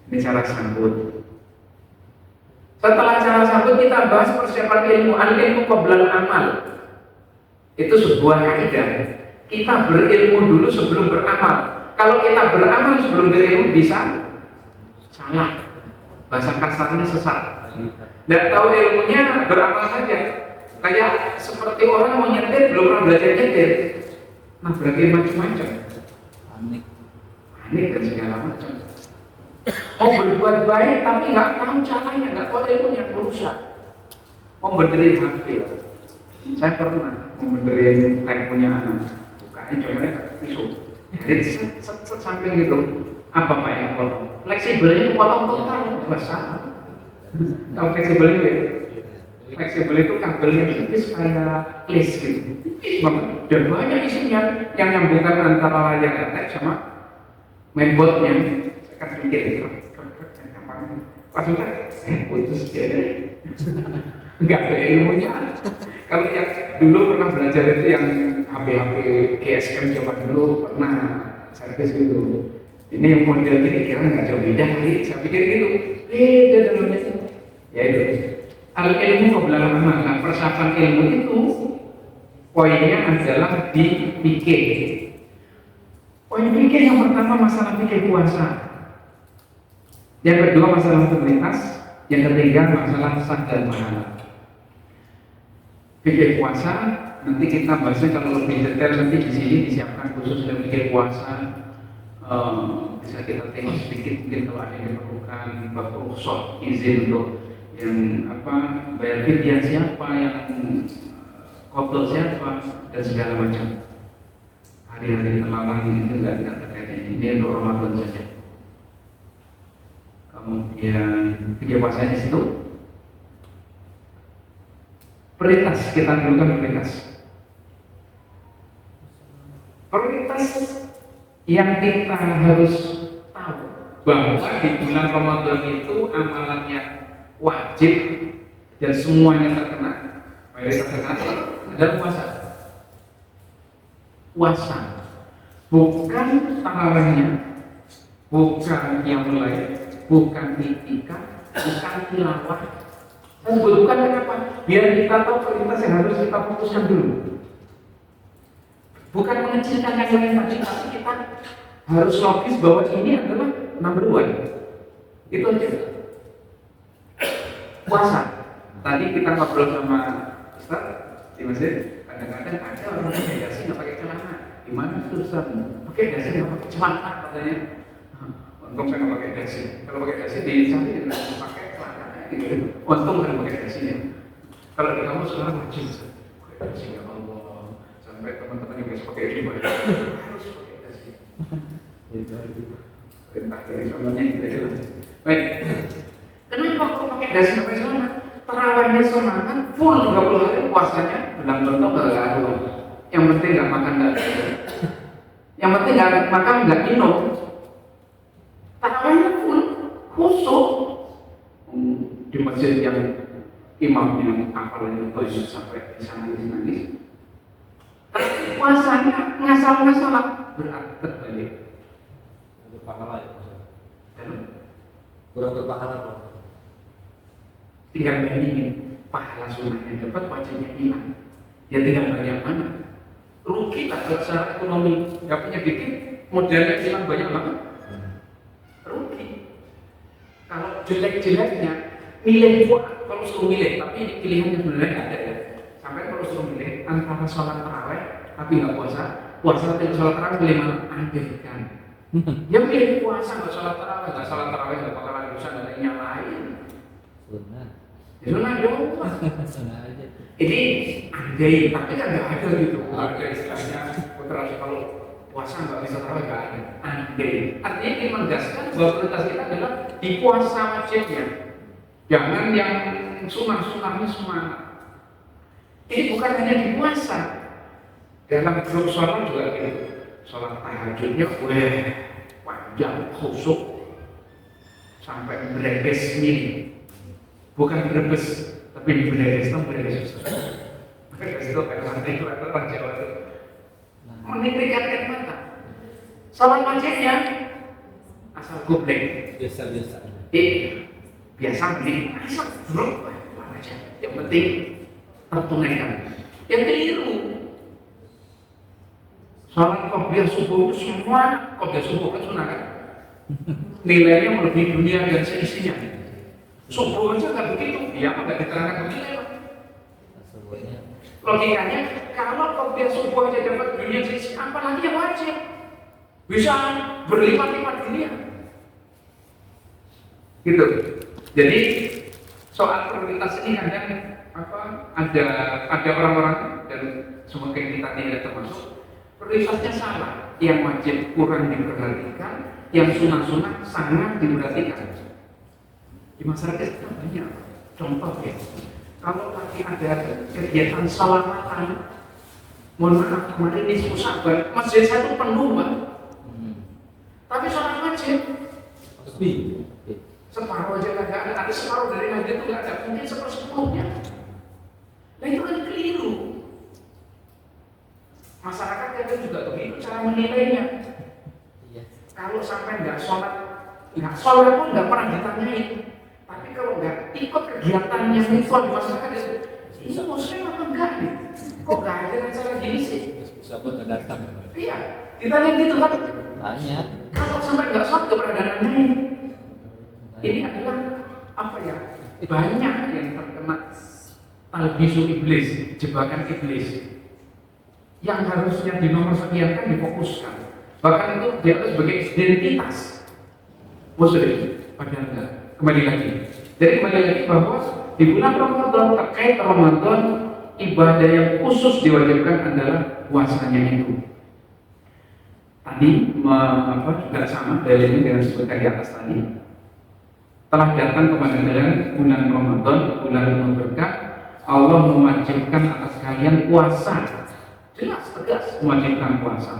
Ini cara sambut. Setelah cara sambut kita bahas persiapan ilmu. Al-ilmu qoblal amal. Itu sebuah kaidah. Kita berilmu dulu sebelum beramal. Kalau kita beramal sebelum berilmu bisa salah. Bahasa kasarnya sesat. Tidak tahu ilmunya, beramal saja. Kayak seperti orang mau nyetir belum pernah belajar nyetir. Nah, berarti macam-macam. Panik dan segala macam. Mau berbuat baik tapi nggak tahu caranya, nggak tahu ilmunya, berusaha. Mau benerin HP, saya pernah mau benerin teleponnya anak, bukanya coba pisau, jadi samping itu apa pak yang potong? Fleksibelnya potong total, bahasa. Tahu fleksibel itu? Fleksibel itu kabelnya tipis kayak list gitu, tipis banget. Dan banyak isinya yang nyambungkan antara layar attack sama mainboardnya. Kan pikir itu pas udah putus jadi nggak ada ilmunya. Kalau yang dulu pernah belajar itu yang HP GSM coba dulu pernah servis gitu. Ini yang model ini kira nggak jauh beda kali. Saya pikir gitu, beda dalamnya itu. Ya itu. Al ilmu qoblal amal. Nah, persiapan ilmu itu poinnya adalah di fikih. Poin fikih yang pertama masalah fikih puasa. Yang kedua masalah otoritas, yang ketiga masalah sah dan pahala. Fikih puasa nanti kita bahasnya kalau lebih detail nanti di sini disiapkan khusus untuk fikih puasa. Bisa kita tengok sedikit mungkin kalau ada yang diperlukan bab rukhsah izin untuk yang bayar fidyah siapa, yang qadha siapa dan segala macam. Hari-hari terlarang itu enggak terkait ini untuk Ramadan saja. Kemudian fikih puasa di situ. Prioritas kita dulukan prioritas yang kita harus tahu bahwa di bulan Ramadan itu amalannya wajib dan semuanya terkena. Mayoritas terkena adalah puasa, bukan tarawihnya, bukan qiyamul lail, bukan iktikaf, bukan tilawah. Saya sebutkan kenapa? Biar kita tahu prioritas yang harus kita fokuskan dulu. Bukan mengecilkan yang lain tadi, tapi kita harus logis bahwa ini adalah number one. Itu aja. Puasa. Tadi kita ngobrol sama Ustaz di masjid. Kadang-kadang ada orang pakai dasi nggak pakai celana. Gimana itu Ustaz? Pakai dasi nggak pakai celana katanya. Untung saya nggak pakai dasi. Kalau pakai dasi dicari nggak pakai celana. Untung nggak pakai dasi ya. Kalau di kamu sekarang wajib pakai dasi ya Allah. Sampai teman-teman yang biasa pakai riba harus pakai dasi. Perintah dari suaminya gitu. Baik. Kenapa kok pakai dasi sampai sana? Terawihnya semangat full 30 hari puasanya bilang contoh nggak ada. Yang penting nggak makan nggak. Yang penting nggak makan nggak minum. Terawihnya full khusyuk di masjid yang imamnya hafalannya banyak sampai nangis. Tapi puasanya ngasal-ngasal berarti terbalik. Berpahala ya. Kurang berpahala kok. Tinggal bandingin pahala sunnahnya dapat, wajibnya hilang. Ya tinggal banyak mana. Rugi tak secara ekonomi, nggak punya dikit, modalnya hilang banyak banget. Rugi. Kalau jelek-jeleknya, milih kalau suruh milih, tapi ini pilihannya sebenarnya ada ya. Sampai kalau suruh milih antara sholat tarawih tapi nggak puasa tapi sholat tarawih pilih mana? Ambilkan. Ya pilih puasa nggak sholat tarawih nggak bakalan dosa, nggak ada yang lain. Sunnah. Sunnah dong. Sunnah aja. Ini andai, tapi kan nggak ada gitu. Ada istilahnya putra kalau puasa nggak bisa tarawih nggak ada. Andai. Artinya ini menegaskan bahwa prioritas kita adalah di puasa wajibnya. Jangan yang sunnah-sunnahnya semua. Ini bukan hanya di puasa. Dalam grup sholat juga gitu. Sholat tahajudnya panjang, khusyuk sampai berebes mili. Bukan berebes, tapi berebes susah. Berebes itu kayak lantai itu atau orang Jawa itu menitikkan air mata. Sholat wajibnya asal goblek. Biasa-biasa. Biasa nih, asal buruk aja. Yang penting tertunaikan. Yang keliru. Sholat qobliyah subuh itu semua qobliyah subuh kan sunnah kan? Nilainya melebihi dunia dan seisinya. Subuh aja nggak begitu, dia mah nggak diterangkan begitu. Logikanya kalau qobliyah subuh aja dapat dunia seisi, apalagi yang wajib? Bisa berlipat-lipat dunia. Gitu. Jadi soal prioritas ini kadang ada orang-orang dan semoga kita tidak termasuk. Prioritasnya salah, yang wajib kurang diperhatikan, yang sunnah-sunnah sangat diperhatikan. Di masyarakat kita banyak contoh ya. Kalau lagi ada kegiatan salamatan, mohon maaf kemarin ini susah banget, masjid saya itu penuh banget. Tapi sholat wajib Sepi. separuh aja nggak ada separuh dari masjid itu nggak ada, mungkin 1/10. Nah itu kan keliru. Masyarakat kadang juga begitu cara menilainya. Iya. Kalau sampai nggak sholat pun nggak pernah ditanyain. Tapi kalau nggak ikut kegiatan yang ritual di masyarakat, ini muslim apa enggak nih? Kok nggak ada acara gini sih? Siapa nggak datang? Iya, ditanya gitu kan. Banyak. Kalau sampai nggak sholat nggak pernah ada nanyain. Ini adalah apa ya? Banyak yang terkena talbisu iblis, jebakan iblis. Yang harusnya dinomorsediakan difokuskan. Bahkan itu dianggap sebagai identitas muslim, padahal enggak. Kembali lagi. Jadi kembali lagi bahwa di bulan Ramadan terkait Ramadan ibadah yang khusus diwajibkan adalah puasanya itu. Tadi juga sama dalilnya dengan sebutkan di atas tadi. Telah datang kepada kalian bulan Ramadan, bulan penuh berkah, Allah mewajibkan atas kalian puasa. Jelas, tegas mewajibkan puasa.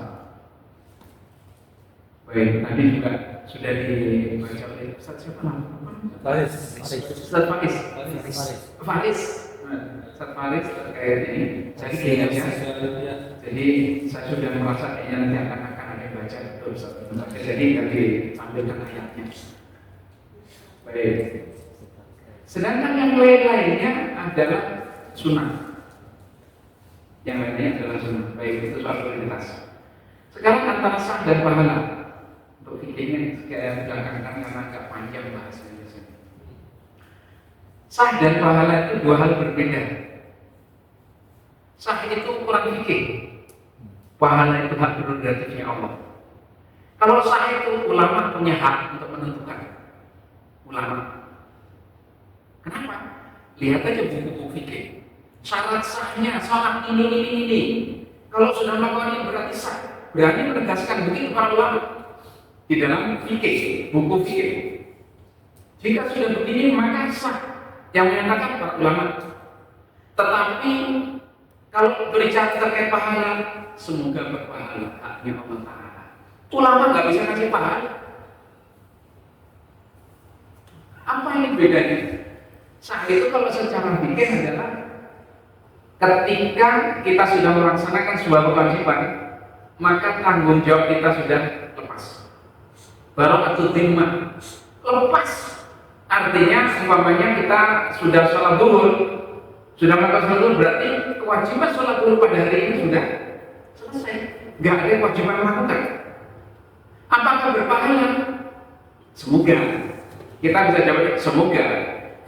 Baik, tadi juga sudah dibaca oleh Ustaz siapa namanya? Faris. Ustaz Faris. Faris. Ustaz Faris terkait ini. Jadi kayaknya, jadi saya sudah merasa kayaknya nanti akan ada baca betul Ustaz. Jadi akan ditampilkan ayatnya. Baik. Sedangkan yang lain-lainnya adalah sunnah. Yang lainnya adalah sunnah. Baik, itu soal prioritas. Sekarang antara sah dan pahala. Untuk fikihnya kayak belakangkan karena agak panjang bahasanya. Sah dan pahala itu dua hal berbeda. Sah itu ukuran fikih. Pahala itu hak prerogatifnya Allah. Kalau sah itu ulama punya hak untuk menentukan. Ulama. Kenapa? Lihat aja buku-buku fikih. Syarat sahnya, syarat ini. Kalau sudah melakukan ini berarti sah. Berani menegaskan begitu para ulama di dalam fikih, buku fikih. Jika sudah begini maka sah yang menyatakan para ulama. Tetapi kalau berbicara terkait pahala, semoga berpahala haknya Allah Ta'ala. Ulama nggak bisa kasih pahala. Apa ini bedanya? Sah itu kalau secara fikih adalah ketika kita sudah melaksanakan sebuah kewajiban, maka tanggung jawab kita sudah lepas. Barokatu timah, lepas. Artinya umpamanya kita sudah sholat zuhur, sudah melakukan sholat zuhur, berarti kewajiban sholat zuhur pada hari ini sudah selesai. Gak ada kewajiban melakukan. Apakah berpahala? Semoga. Kita bisa jawab semoga.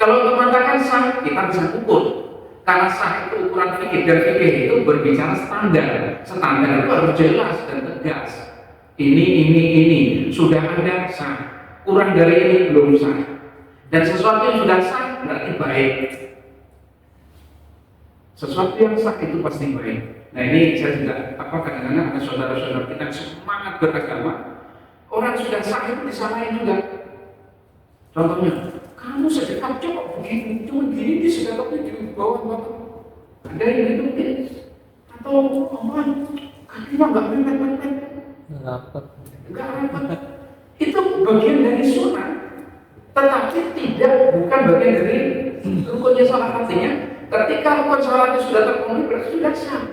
Kalau untuk mengatakan sah, kita bisa ukur. Karena sah itu ukuran fikih dan fikih itu berbicara standar. Standar itu harus jelas dan tegas. Ini sudah ada sah. Kurang dari ini belum sah. Dan sesuatu yang sudah sah berarti baik. Sesuatu yang sah itu pasti baik. Nah ini saya juga kadang-kadang ada saudara-saudara kita yang semangat beragama. Orang sudah sah itu disalahin juga. Contohnya, kamu sedekap coba begini, cuma gini di sedekapnya di bawah. Ada yang gitu, atau apa? Kakinya nggak mepet-mepet. Nggak rapat. Itu bagian dari sunnah, tetapi bukan bagian dari rukunnya sholat. Artinya, ketika rukun sholatnya sudah terpenuhi berarti sudah sah.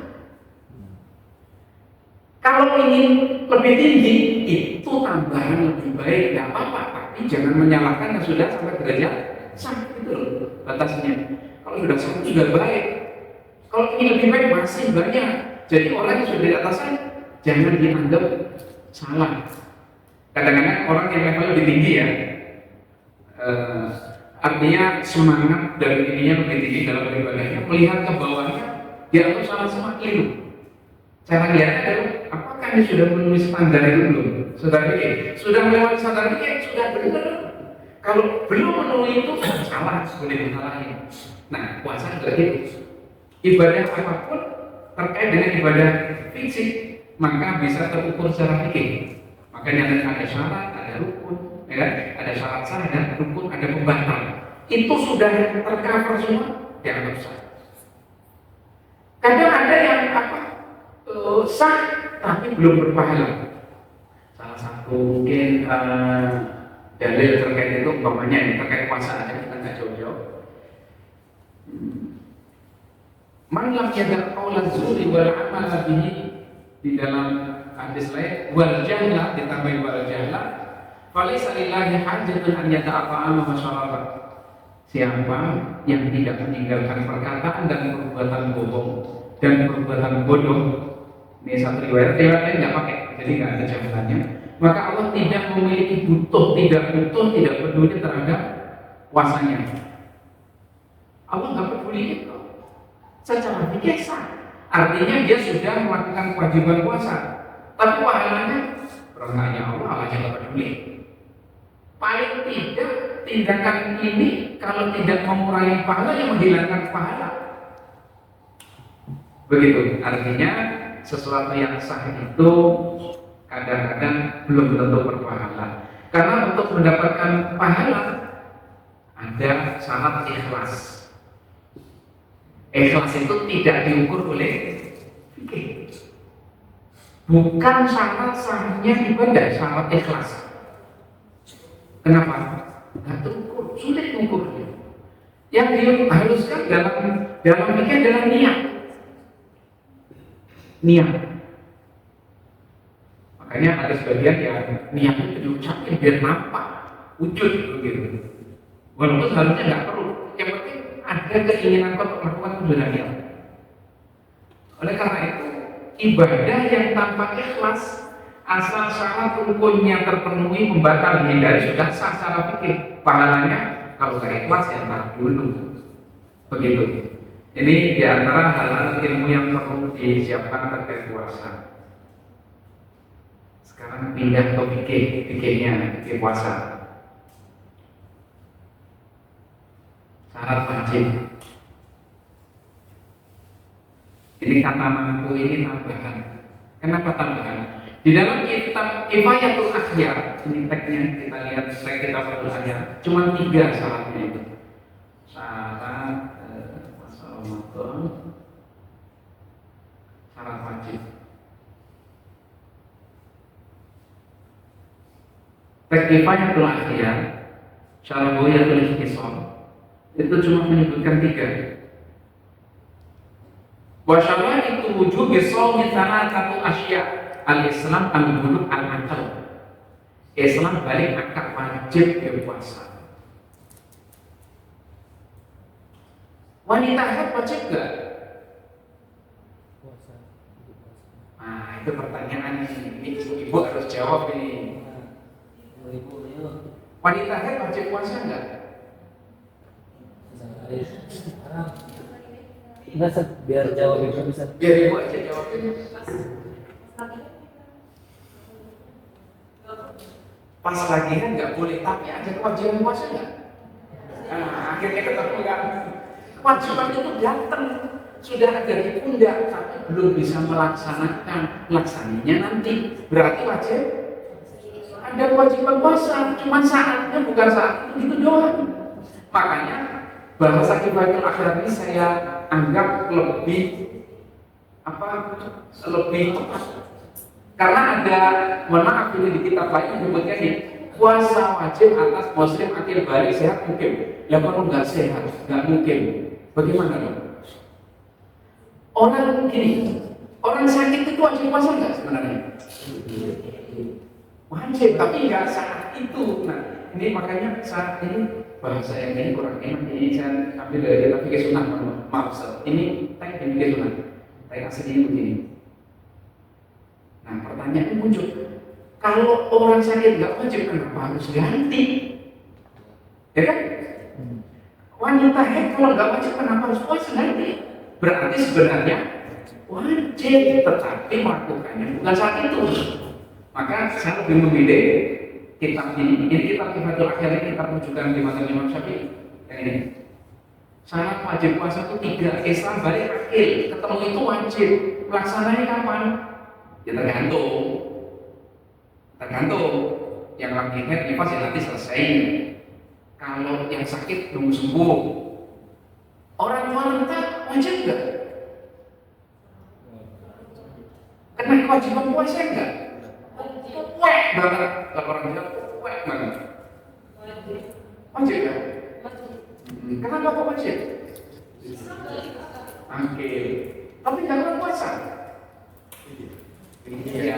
Kalau ingin lebih tinggi, itu tambahan lebih baik, nggak apa-apa. Tapi jangan menyalahkan yang sudah sampai derajat sah, itu loh batasnya. Kalau sudah sah, sudah baik. Kalau ingin lebih baik, masih banyak. Jadi orang yang sudah di atasnya, jangan dianggap salah. Kadang-kadang orang yang level lebih tinggi ya, artinya semangat dan ininya lebih tinggi dalam ibadahnya, melihat ke bawahnya, dianggap salah semua keliru. Cara lihatnya adalah apakah ini sudah memenuhi standar itu belum? Sudah melewati standar itu sudah benar. Kalau belum memenuhi itu salah, boleh disalahin. Nah, puasa juga gitu. Ibadah apapun terkait dengan ibadah fisik maka bisa terukur secara fikih. Makanya ada syarat, ada rukun, ya, ada syarat sah, ada rukun, ada pembatal. Itu sudah tercover semua, dianggap sah. Kadang ada yang sah tapi belum berpahala. Salah satu mungkin dalil terkait itu umpamanya ini terkait puasa aja kita nggak jauh-jauh. Man lam yada' qawla zuri wal amal bihi, di dalam hadis lain wal jahla ditambahi wal jahla falaysa lillahi hajatun an yada'a ta'ama wa syaraba. Siapa yang tidak meninggalkan perkataan dan perbuatan bohong dan perbuatan bodoh, Ini satu riwayat lain nggak pakai, jadi nggak ada jaminannya. Maka Allah tidak memiliki tidak peduli terhadap puasanya. Allah nggak peduli itu. Secara fikih sah. Artinya dia sudah melakukan kewajiban puasa, tapi pahalanya berkahnya Allah aja nggak peduli. Paling tidak tindakan ini kalau tidak mengurangi pahala yang menghilangkan pahala. Begitu. Artinya sesuatu yang sah itu kadang-kadang belum tentu berpahala. Karena untuk mendapatkan pahala ada syarat ikhlas. Ikhlas itu tidak diukur oleh fikih. Bukan syarat sahnya ibadah, syarat ikhlas. Kenapa? Nggak terukur, sulit mengukurnya. Yang diharuskan dalam fikih adalah niat. Niat. Makanya ada sebagian yang niatnya diucapkan biar nampak wujud begitu. Walaupun seharusnya nggak perlu. Yang penting ada keinginan untuk melakukan tujuan niat. Oleh karena itu ibadah yang tanpa ikhlas asal syarat rukunnya terpenuhi membatal dihindari sudah sah secara fikih. Pahalanya kalau nggak ikhlas ya ntar dulu. Begitu. Ini diantara hal-hal ilmu yang perlu disiapkan terkait puasa. Sekarang pindah ke fikihnya, fikih puasa. Syarat wajib. Ini kata mampu ini tambahan. Kenapa tambahan? Di dalam kitab Kifayatul Akhyar, ini teksnya kita lihat teks Kifayatul Akhyar, cuma 3 syaratnya itu. Syarat Ramadan, syarat wajib. Teks Kifayatul Akhyar, syarat Buyatul Ikhtisar, itu cuma menyebutkan 3. Wa syaraitu wujubi shaumi thalathatu asya' al-Islam al-bulugh al-aqal. Islam balik akal wajib berpuasa. Wanita haid wajib enggak? Puasa. Nah, itu pertanyaan ini ibu harus jawab ini. Wanita haid wajib puasa enggak? Enggak, biar jawab itu bisa. Biar ibu aja jawabin. Pas lagi kan nggak boleh, tapi ada kewajiban puasa nggak? Nah, akhirnya ketemu kan. Kewajiban itu datang, sudah ada di pundak, tapi belum bisa melaksanakan. Laksananya nanti, berarti wajib. Ada kewajiban puasa, cuma saatnya bukan saat itu doang. Makanya bahasa Kifayatul Akhyar ini saya anggap lebih tepat. Karena ada, mohon maaf ini di kitab lain menyebutnya nih, puasa wajib atas muslim akil balik sehat mungkin. Ya kalau nggak sehat, nggak mungkin. Bagaimana dong? Orang gini, orang sakit itu wajib puasa nggak sebenarnya? Wajib, tapi nggak saat itu. Nah, ini makanya saat ini bahasa yang ini kurang enak. Ini saya ambil dari kitab fikih sunnah, maaf. Ini teks fikih sunnah. Teks aslinya begini. Nah, pertanyaan muncul, kalau orang sakit nggak wajib, kenapa harus ganti? Ya kan? Wanita haid kalau nggak wajib, kenapa harus puasa ganti? Berarti sebenarnya wajib, tetapi melakukannya bukan saat itu. Maka saya lebih memilih kitab ini kitab Kifayatul Akhyar ini kitab rujukan di mazhab Imam Syafi'i. Yang ini. Syarat wajib puasa itu 3, Islam balik akil, ketemu itu wajib. Pelaksananya kapan? Ya tergantung yang lagi haid nifas ya nanti selesai. Kalau yang sakit nunggu sembuh. Orang wanita wajib nggak? Kena kewajiban puasa nggak? Wek banget kalau orang bilang wek banget. Wajib nggak? Kenapa kok wajib? Oke. Tapi jangan puasa. Iya.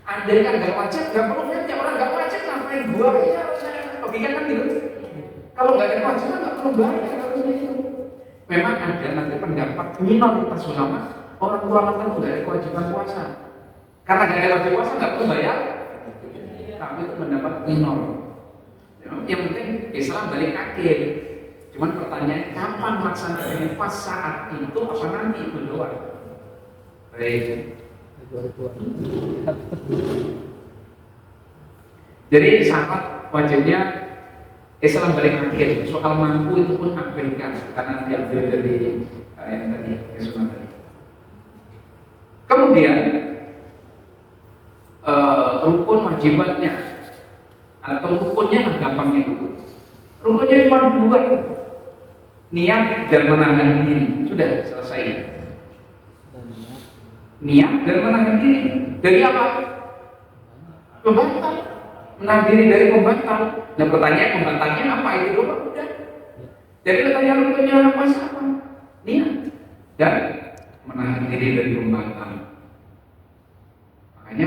Andai kan nggak wajib, nggak perlu ya orang nggak wajib ngapain gua ya logika kan gitu. Kalau nggak ada kewajiban nggak perlu bayar harusnya itu. Memang ada nanti pendapat minoritas ulama orang tua tertentu nggak ada kewajiban puasa. Karena nggak ada wajib puasa nggak perlu bayar, tapi itu mendapat minor. Yang penting Islam balik akhir. Cuman pertanyaannya kapan melaksanakannya, pas saat itu apa nanti itu doang. Baik. Jadi syarat wajibnya Islam balik akhir. Soal mampu itu pun abaikan karena diambil dari yang tadi kesunnah tadi. Kemudian rukun wajibatnya atau rukunnya lah gampangnya itu. Rukunnya cuma dua, niat dan menahan diri. Sudah selesai. Niat dan menahan diri dari apa? Pembatal. Menahan diri dari pembatal. Dan pembatalnya apa itu doang? Udah. Jadi pertanyaan rukunnya apa sama? Niat dan menahan diri dari pembatal. Makanya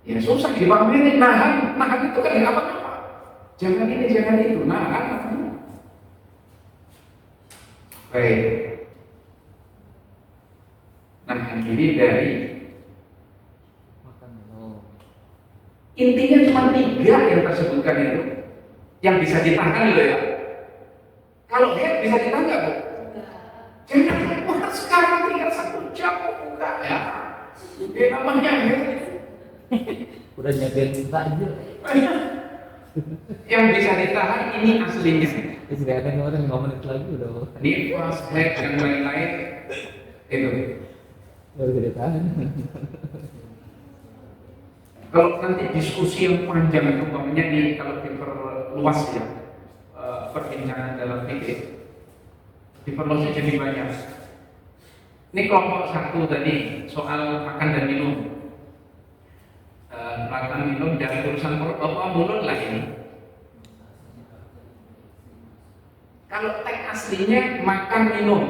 ya susah dipahami. Nahan itu kan nggak apa-apa. Jangan ini, jangan itu. Nahan. Baik. Nahan diri dari intinya cuma 3 yang tersebutkan itu yang bisa ditahan loh ya. Kalau head bisa ditahan nggak Bu? Jangan bukan sekarang tinggal 1 jam buka ya. Dia namanya head. Udah nyadarin aja. Yang bisa ditahan ini aslinya. Istirahatnya kemarin 5 menit lagi udah. Nifas, head dan lain-lain itu. Gak bisa ditahan. Kalau nanti diskusi yang panjang itu umpamanya kalau diperluas ya perbincangan dalam fikih diperluas jadi banyak. Ini kelompok 1 tadi soal makan dan minum. Makan minum dan urusan mulut lah ini. Kalau teks aslinya makan minum,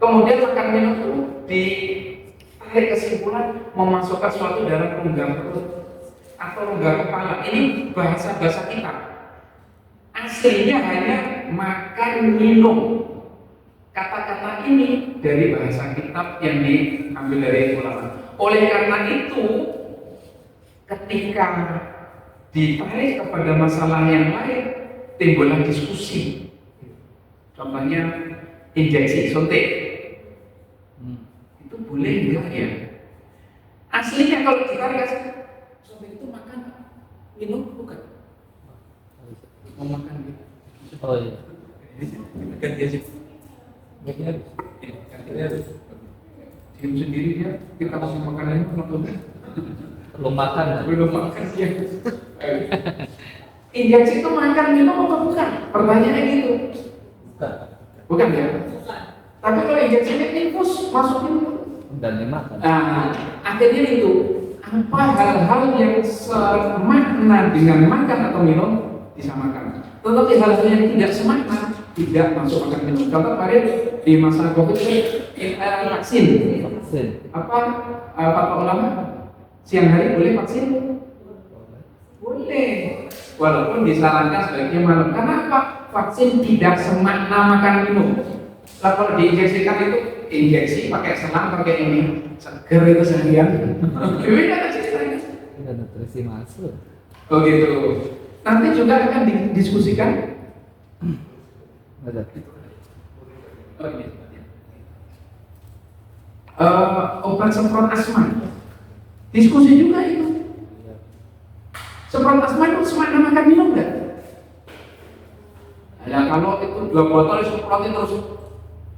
kemudian makan minum itu ditarik kesimpulan memasukkan sesuatu dalam rongga perut atau rongga kepala. Ini bahasa kita. Aslinya hanya makan minum. Kata-kata ini dari bahasa kitab yang diambil dari ulama. Oleh karena itu, ketika ditarik kepada masalah yang lain, timbullah diskusi. Contohnya injeksi suntik. Itu boleh enggak ya? Aslinya kalau ditarik suntik itu makan, minum bukan? Mau makan gitu. Oh iya. Ganti aja. Diam sendiri dia, kita kasih makanannya penonton. Belum makan. Belum makan dia. Injeksi itu makan minum apa bukan? Pertanyaannya gitu. Bukan ya? Tapi kalau injeksinya infus masukin Dan dimakan. nah, akhirnya itu apa hal-hal yang semakna dengan makan atau minum disamakan. Tetapi hal-hal yang tidak semakna tidak masuk makan minum. Contoh kemarin di masa COVID vaksin. Apa ulama siang hari boleh vaksin? Boleh. Walaupun disarankan sebaiknya malam. Karena apa? Vaksin tidak semakna makan minum. Nah, kalau diinjeksikan itu injeksi pakai selang pakai ini seger itu seharian. Ini ada ceritanya. Tidak nutrisi masuk. Oh gitu. Nanti juga akan didiskusikan. Ada. Oh iya. Obat semprot asma. Diskusi juga itu. Semprot asma itu semakna makan minum nggak? Ya kalau itu 2 botol semprotin terus,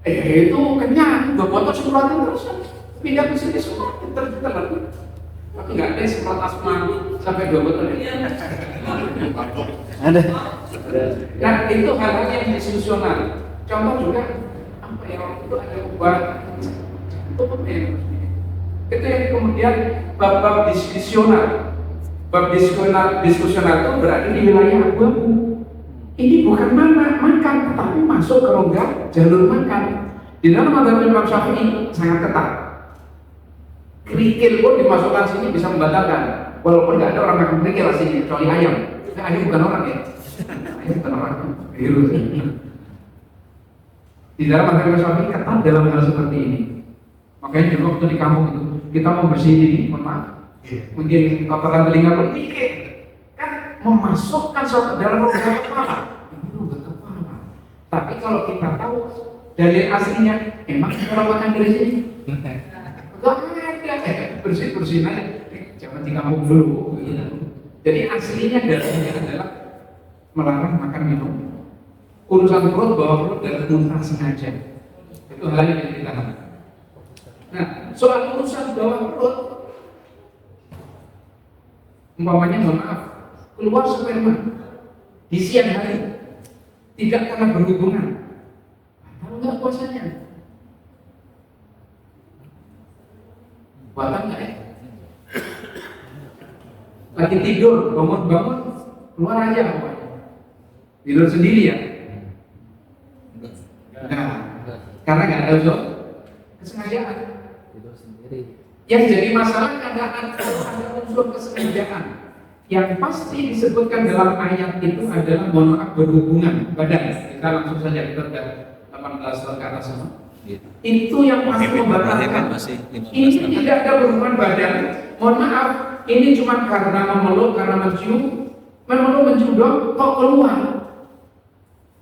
itu kenyang. 2 botol semprotin terus, pindah ke sini semprotin terus. Tapi nggak ada semprot asma sampai 2 botol. Ada. Nah itu hal-hal yang diskusional. Contoh juga apa ya waktu itu ada obat itu yang kemudian bab diskusional. Bab diskusional itu berarti di wilayah abu-abu. Ini bukan makan, tetapi masuk ke rongga jalur makan. Di dalam mazhab Imam Syafi'i sangat ketat. Kerikil pun dimasukkan sini bisa membatalkan. Walaupun nggak ada orang makan kerikil sini kecuali ayam. Nah, ayam bukan orang ya. Ayam bukan orang. Di dalam mazhab Imam Syafi'i ketat dalam hal seperti ini. Makanya dulu waktu di kampung itu kita mau bersihin ini, mohon maaf, mungkin kotoran telinga pun mikir, kan memasukkan suatu dalam lubang kepala. Ini lubang kepala. Tapi kalau kita tahu dari aslinya, emang kita makan dari sini? Enggak ada, bersih aja. Jangan di kampung dulu. Jadi aslinya dalilnya adalah melarang makan minum. Urusan perut, bawa perut dan muntah sengaja. Itu hal yang kita lakukan. Nah, soal urusan bawa perut, umpamanya mohon maaf, keluar sperma di siang hari, tidak karena berhubungan, tahu nggak puasanya? Batal nggak ya? Lagi tidur, bangun-bangun, keluar aja pokoknya. Tidur sendiri ya? Nah, karena nggak ada unsur kesengajaan. Tidur sendiri. Yang jadi masalah ada unsur kesengajaan. Yang pasti disebutkan dalam ayat itu adalah mohon maaf berhubungan badan. Kita langsung saja kita sudah 18 tahun ke atas sama. Itu yang pasti membatalkan. Ini tidak ada berhubungan badan. Mohon maaf, ini cuma karena memeluk, karena mencium, mencium doang, kok keluar.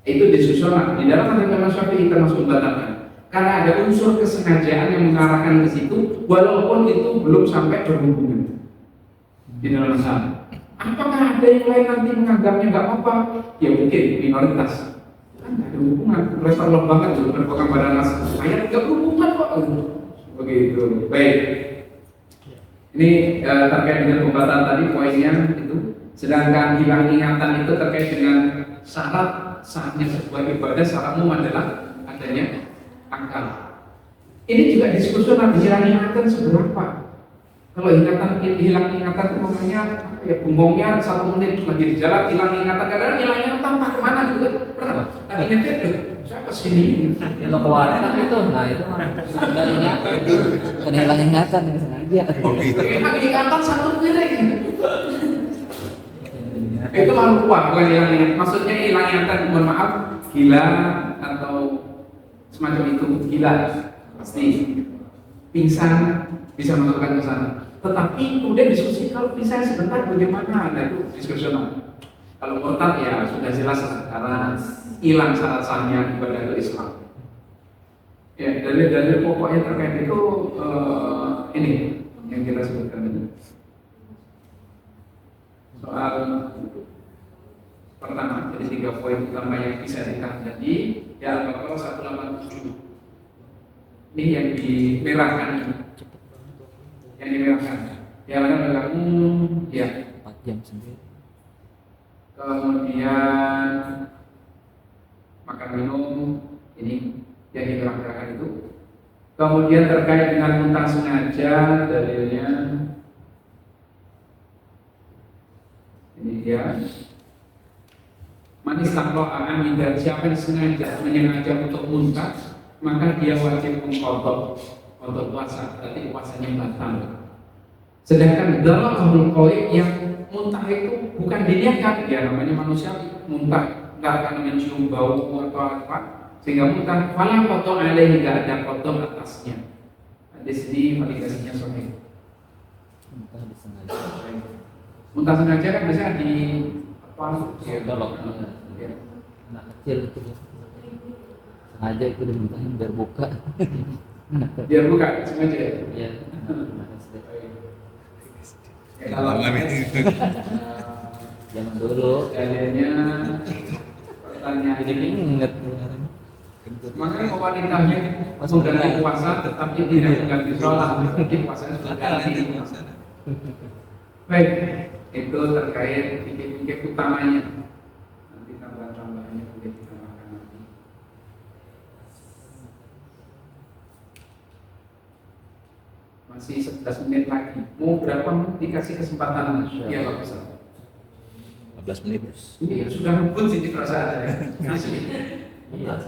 Itu disusun di dalam agama Syafi'i termasuk membatalkan. Karena ada unsur kesengajaan yang mengarahkan ke situ, walaupun itu belum sampai berhubungan di dalam Islam. Apakah ada yang lain nanti menganggapnya nggak apa-apa? Ya mungkin minoritas. Kan nggak ada hubungan. Mereka banget tuh berpegang pada nas ayat nggak berhubungan kok. Begitu. Baik. Ini terkait dengan pembatalan tadi poinnya itu. Sedangkan hilang ingatan itu terkait dengan syarat saatnya sebuah ibadah syarat umum adalah adanya akal. Ini juga diskusi nanti hilang ingatan seberapa. Kalau hilang ingatan itu namanya ya bungongnya 1 menit lagi di jalan hilang ingatan, kadang hilang ingatan tak kemana juga pernah. Tadi ingat saya kesini. Kalau ke warteg itu, nah itu mah nggak ingatan, bukan hilang ingatan yang sengaja. Hilang ingatan 1 menit. Itu malu kuat bukan hilang ingatan. Maksudnya hilang ingatan, mohon maaf, gila atau semacam itu, gila pasti pingsan bisa masukkan ke sana. Tetapi kemudian diskusi kalau pingsan sebentar bagaimana, nah itu diskusional. Kalau murtad ya sudah jelas karena hilang syarat sahnya ibadah ke Islam. Ya, dalil-dalil pokoknya terkait itu ini yang kita sebutkan ini. Soal pertama, jadi 3 poin utama yang bisa dikatakan tadi, ya Al-Baqarah 187. Ini yang dimerahkan, yang dimerahkan. Yang lain bergabung, ya. 4 jam sendiri. Kemudian makan minum, ini yang dimerahkan itu. Kemudian terkait dengan muntah sengaja, dalilnya ini dia. Manis taklo'aan dan siapa yang menyengaja untuk muntah, maka dia wajib mengkodok untuk puasa, berarti puasanya batal. Sedangkan dalam ahlul qaid yang muntah itu bukan diniatkan, ya namanya manusia muntah nggak akan mencium bau atau apa, sehingga muntah. Malah kotor alaihi, nggak ada kotor atasnya. Hadis di validasinya sahih. Muntah disengaja. Muntah sengaja kan biasanya di apa? Dolok. Ya. Anak kecil itu ya. Sengaja itu dimuntahin biar buka. Biar buka sengaja. Iya. Kalau Zaman dulu. dalilnya pertanyaan Jadi ini, inget. makanya kalau wanitanya mengganti puasa tetapi tidak mengganti sholat, berarti puasanya sudah ganti. Baik, itu terkait fikih utamanya. Nanti tambahan-tambahannya boleh kita makan nanti. Masih 11 menit lagi. Mau berapa menit dikasih kesempatan? Iya Pak Ustaz. 15 menit. Ini sudah ngebut sih di perasaan saya. Iya.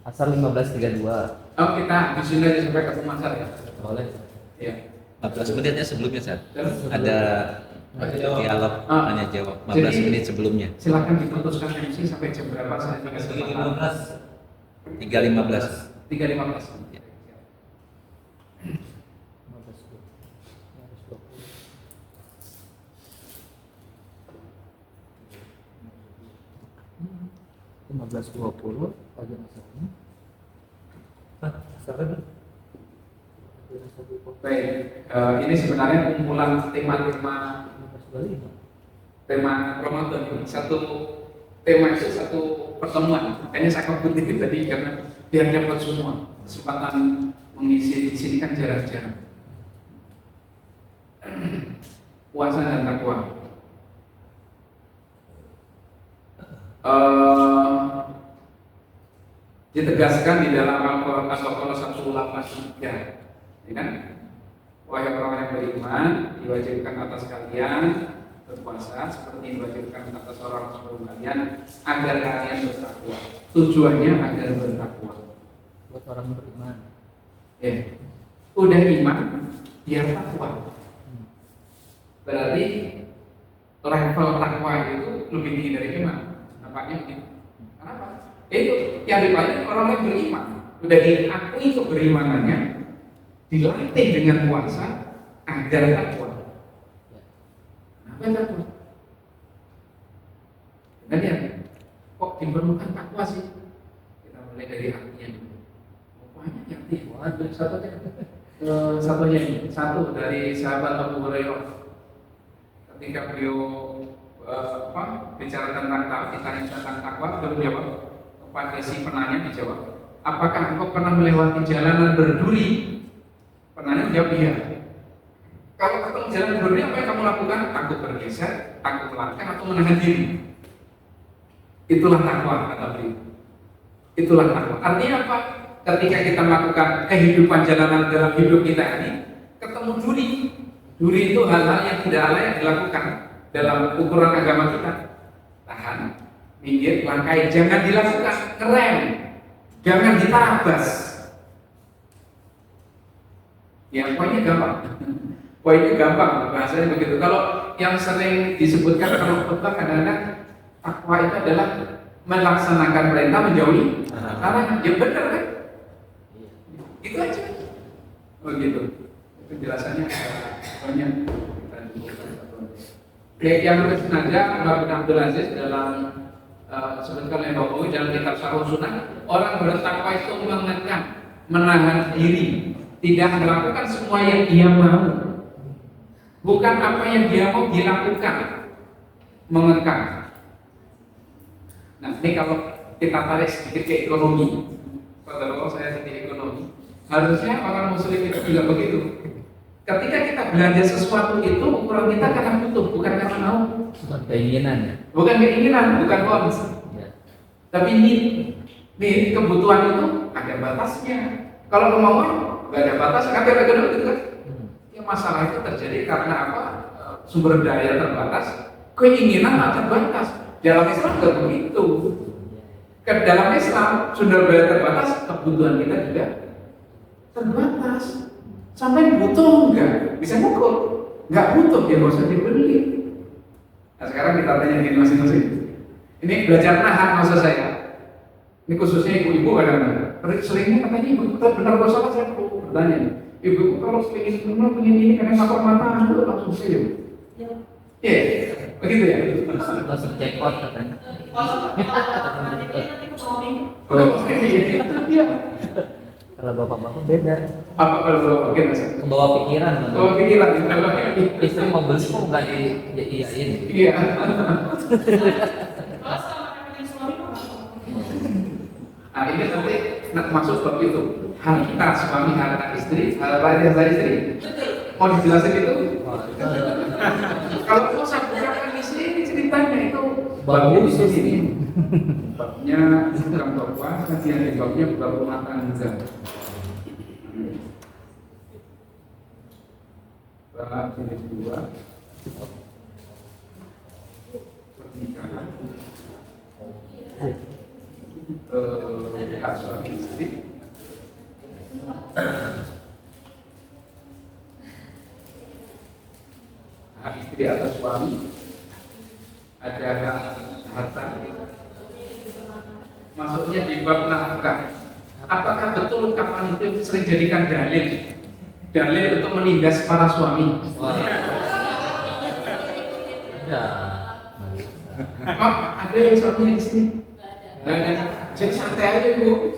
Asar 15.32. Oh kita di sini aja sampai ketemu asar ya. Boleh. Iya. 15 menitnya sebelumnya, Sat. Dan Ada dialog tanya jawab 15 Jadi, menit sebelumnya. silakan diputuskan MC sampai jam berapa saya dikasih kesempatan. 3.15. 3.15. Ya. 3.15. 15.20 pagi masaknya. Sekarang Baik, ini sebenarnya kumpulan tema-tema 15.25. Ramadan. Satu tema itu satu pertemuan. Kayaknya saya kutip tadi karena biar dapat semua kesempatan mengisi di sini kan jarang-jarang. Puasa dan takwa. Ditegaskan di dalam Al-Quran Al-Qur'an 183, ya kan? Wahai orang yang beriman, diwajibkan atas kalian berpuasa seperti diwajibkan atas orang sebelum kalian agar kalian bertakwa. Tujuannya agar bertakwa. Buat orang beriman. Ya, udah iman, biar takwa. Berarti level takwa itu lebih tinggi dari iman. Nampaknya begitu. Kenapa? Itu yang dipakai orang yang beriman. Udah diakui keberimanannya, dilatih dengan puasa agar takwa. Kenapa takwa? Karena dia kok diperlukan takwa sih? Kita mulai dari artinya dulu. Banyak yang ada satunya ini, satu dari sahabat Abu Hurairah. Ketika beliau bicara tentang ditanya tentang takwa, beliau jawab kepada si penanya, dijawab, apakah engkau pernah melewati jalanan berduri? Penanya menjawab iya. Kalau ketemu jalan berduri, apa yang kamu lakukan? Takut bergeser, takut melangkah, atau menahan diri. Itulah takwa, kata beliau. Itulah takwa. Artinya apa? Ketika kita melakukan kehidupan jalanan dalam hidup kita ini, ketemu duri. Duri itu hal-hal yang tidak layak dilakukan dalam ukuran agama kita. Tahan, minggir, langkai, jangan dilakukan, ngerem, jangan ditabas. Ya, poinnya gampang. Poinnya gampang, bahasanya begitu. Kalau yang sering disebutkan kalau khotbah kadang-kadang takwa itu adalah melaksanakan perintah menjauhi larangan. Ya benar kan? Itu aja. Begitu. Penjelasannya banyak. Yang lebih sengaja Umar bin Abdul Aziz dalam sebutkan oleh Bapak dalam kitab Syarh Sunnah, orang bertakwa itu mengekang, menahan diri, tidak melakukan semua yang dia mau, bukan apa yang dia mau dilakukan, mengekang. Nah, ini kalau kita tarik sedikit ke ekonomi, kalau saya sedikit ekonomi, harusnya orang Muslim itu juga begitu. Ketika kita belanja sesuatu itu ukuran kita karena butuh, bukan karena mau. Bukan keinginan ya. Bukan keinginan, bukan wants. Ya. Tapi ini kebutuhan itu ada batasnya. Kalau kemauan nggak ada batas, kan ada gitu kan? Ya masalah itu terjadi karena apa? Sumber daya terbatas, keinginan terbatas. Dalam Islam nggak begitu. Dalam Islam sumber daya terbatas, kebutuhan kita juga terbatas. Sampai butuh enggak? Bisa ngukur. Enggak butuh, ya nggak usah dibeli. Nah sekarang kita tanya di masing-masing. Ini belajar nahan maksud saya. Ini khususnya ibu-ibu kadang-kadang. Seringnya katanya ibu benar atau salah saya perlu bertanya. Ibu kalau pengen ini karena lapar mata, itu langsung senyum. Iya, begitu ya. Langsung check out katanya. Oh, iya. Kalau bapak-bapak beda. Apa kalau bapak kita? Kebawa pikiran. Oh, pikiran. Istri mau beli kok nggak diiyain. Iya. Nah ini nanti masuk bab itu. Harta suami, harta istri, harta istri. Mau dijelasin itu? Kalau mau saya bukakan di sini ceritanya itu bagus di sini. Babnya bukan bab puasa, yang babnya bab rumah tangga. Bab ini kedua. Pernikahan. Hak suami istri. Hak istri atas suami. Ada hak harta. Maksudnya di bab nafkah. Apakah betul ungkapan itu sering jadikan dalil? Dalil untuk menindas para suami. Ya. Ada yang suaminya di sini. Jadi santai aja Bu.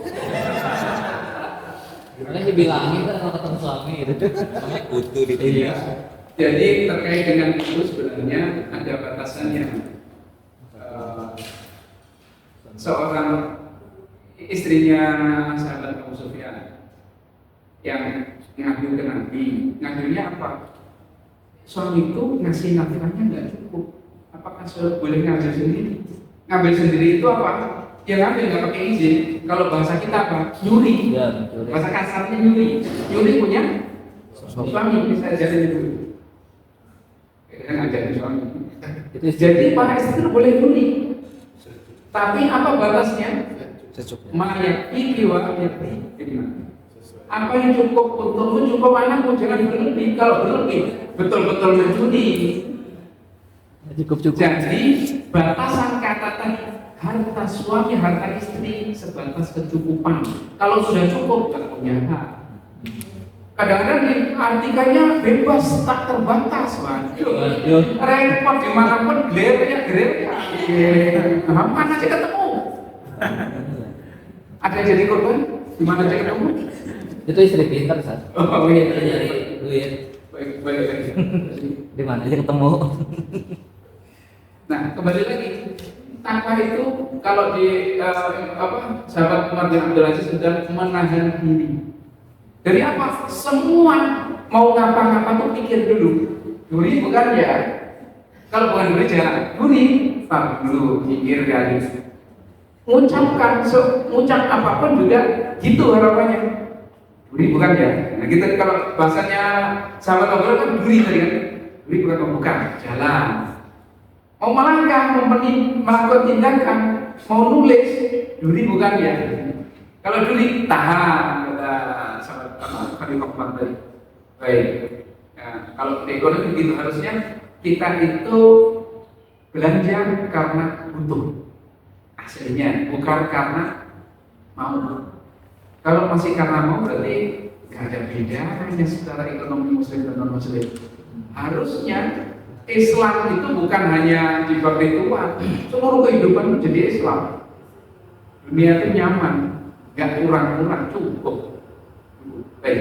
Makanya dibilangin kan kalau ketemu suami gitu. Namanya kutu di Iya. Jadi terkait dengan itu sebenarnya ada batasannya. Seorang istrinya sahabat Abu Sufyan yang ngadu ke Nabi, ngadunya apa? Suamiku ngasih nafkahnya nggak cukup. Apakah saya boleh ngambil sendiri? Ngambil sendiri itu apa? Ya ngambil nggak pakai izin. Kalau bahasa kita apa? Nyuri. Iya, mencuri. Bahasa kasarnya nyuri. Nyuri punya suami bisa jadi itu. Kan ajarin suami. Itu Jadi para istri boleh nyuri. Tapi apa batasnya? Mayat wa yati. Apa yang cukup untukmu cukup anakmu, jangan berlebih. Kalau berlebih betul-betul mencuri. cukup. Jadi batasan kata tadi harta suami, harta istri sebatas kecukupan. Kalau sudah cukup tak punya hak. Kadang-kadang diartikannya bebas tak terbatas, waduh. Repot dimanapun gelernya. Mana aja ketemu. Ada yang jadi korban? Dimana aja ketemu? Itu istri pintar, Sat. Oh iya. Nyari duit. Baik. Di mana aja ketemu. Nah, kembali lagi. Takwa itu kalau di sahabat Umar bin Abdul Aziz sudah menahan diri. Dari apa? Semua mau ngapa-ngapa tuh pikir dulu. Duri bukan ya? Kalau bukan duri jangan. Duri, tak dulu pikir kali. Ngucap apapun juga gitu harapannya. Duri bukan ya? Nah kita kalau bahasanya sahabat ngobrol kan duri tadi kan. Duri bukan membuka jalan. Mau melangkah, melakukan tindakan, mau nulis, duri bukan ya? Kalau duri tahan, kata sahabat Khalifah Umar tadi. Baik. Nah, kalau di ekonomi begitu harusnya kita itu belanja karena butuh aslinya, bukan karena mau. Kalau masih karena mau berarti nggak ada bedanya secara ekonomi muslim dan non muslim. Harusnya Islam itu bukan hanya di bab ritual, seluruh kehidupan menjadi Islam. Dunia itu nyaman, nggak kurang-kurang, cukup. Baik.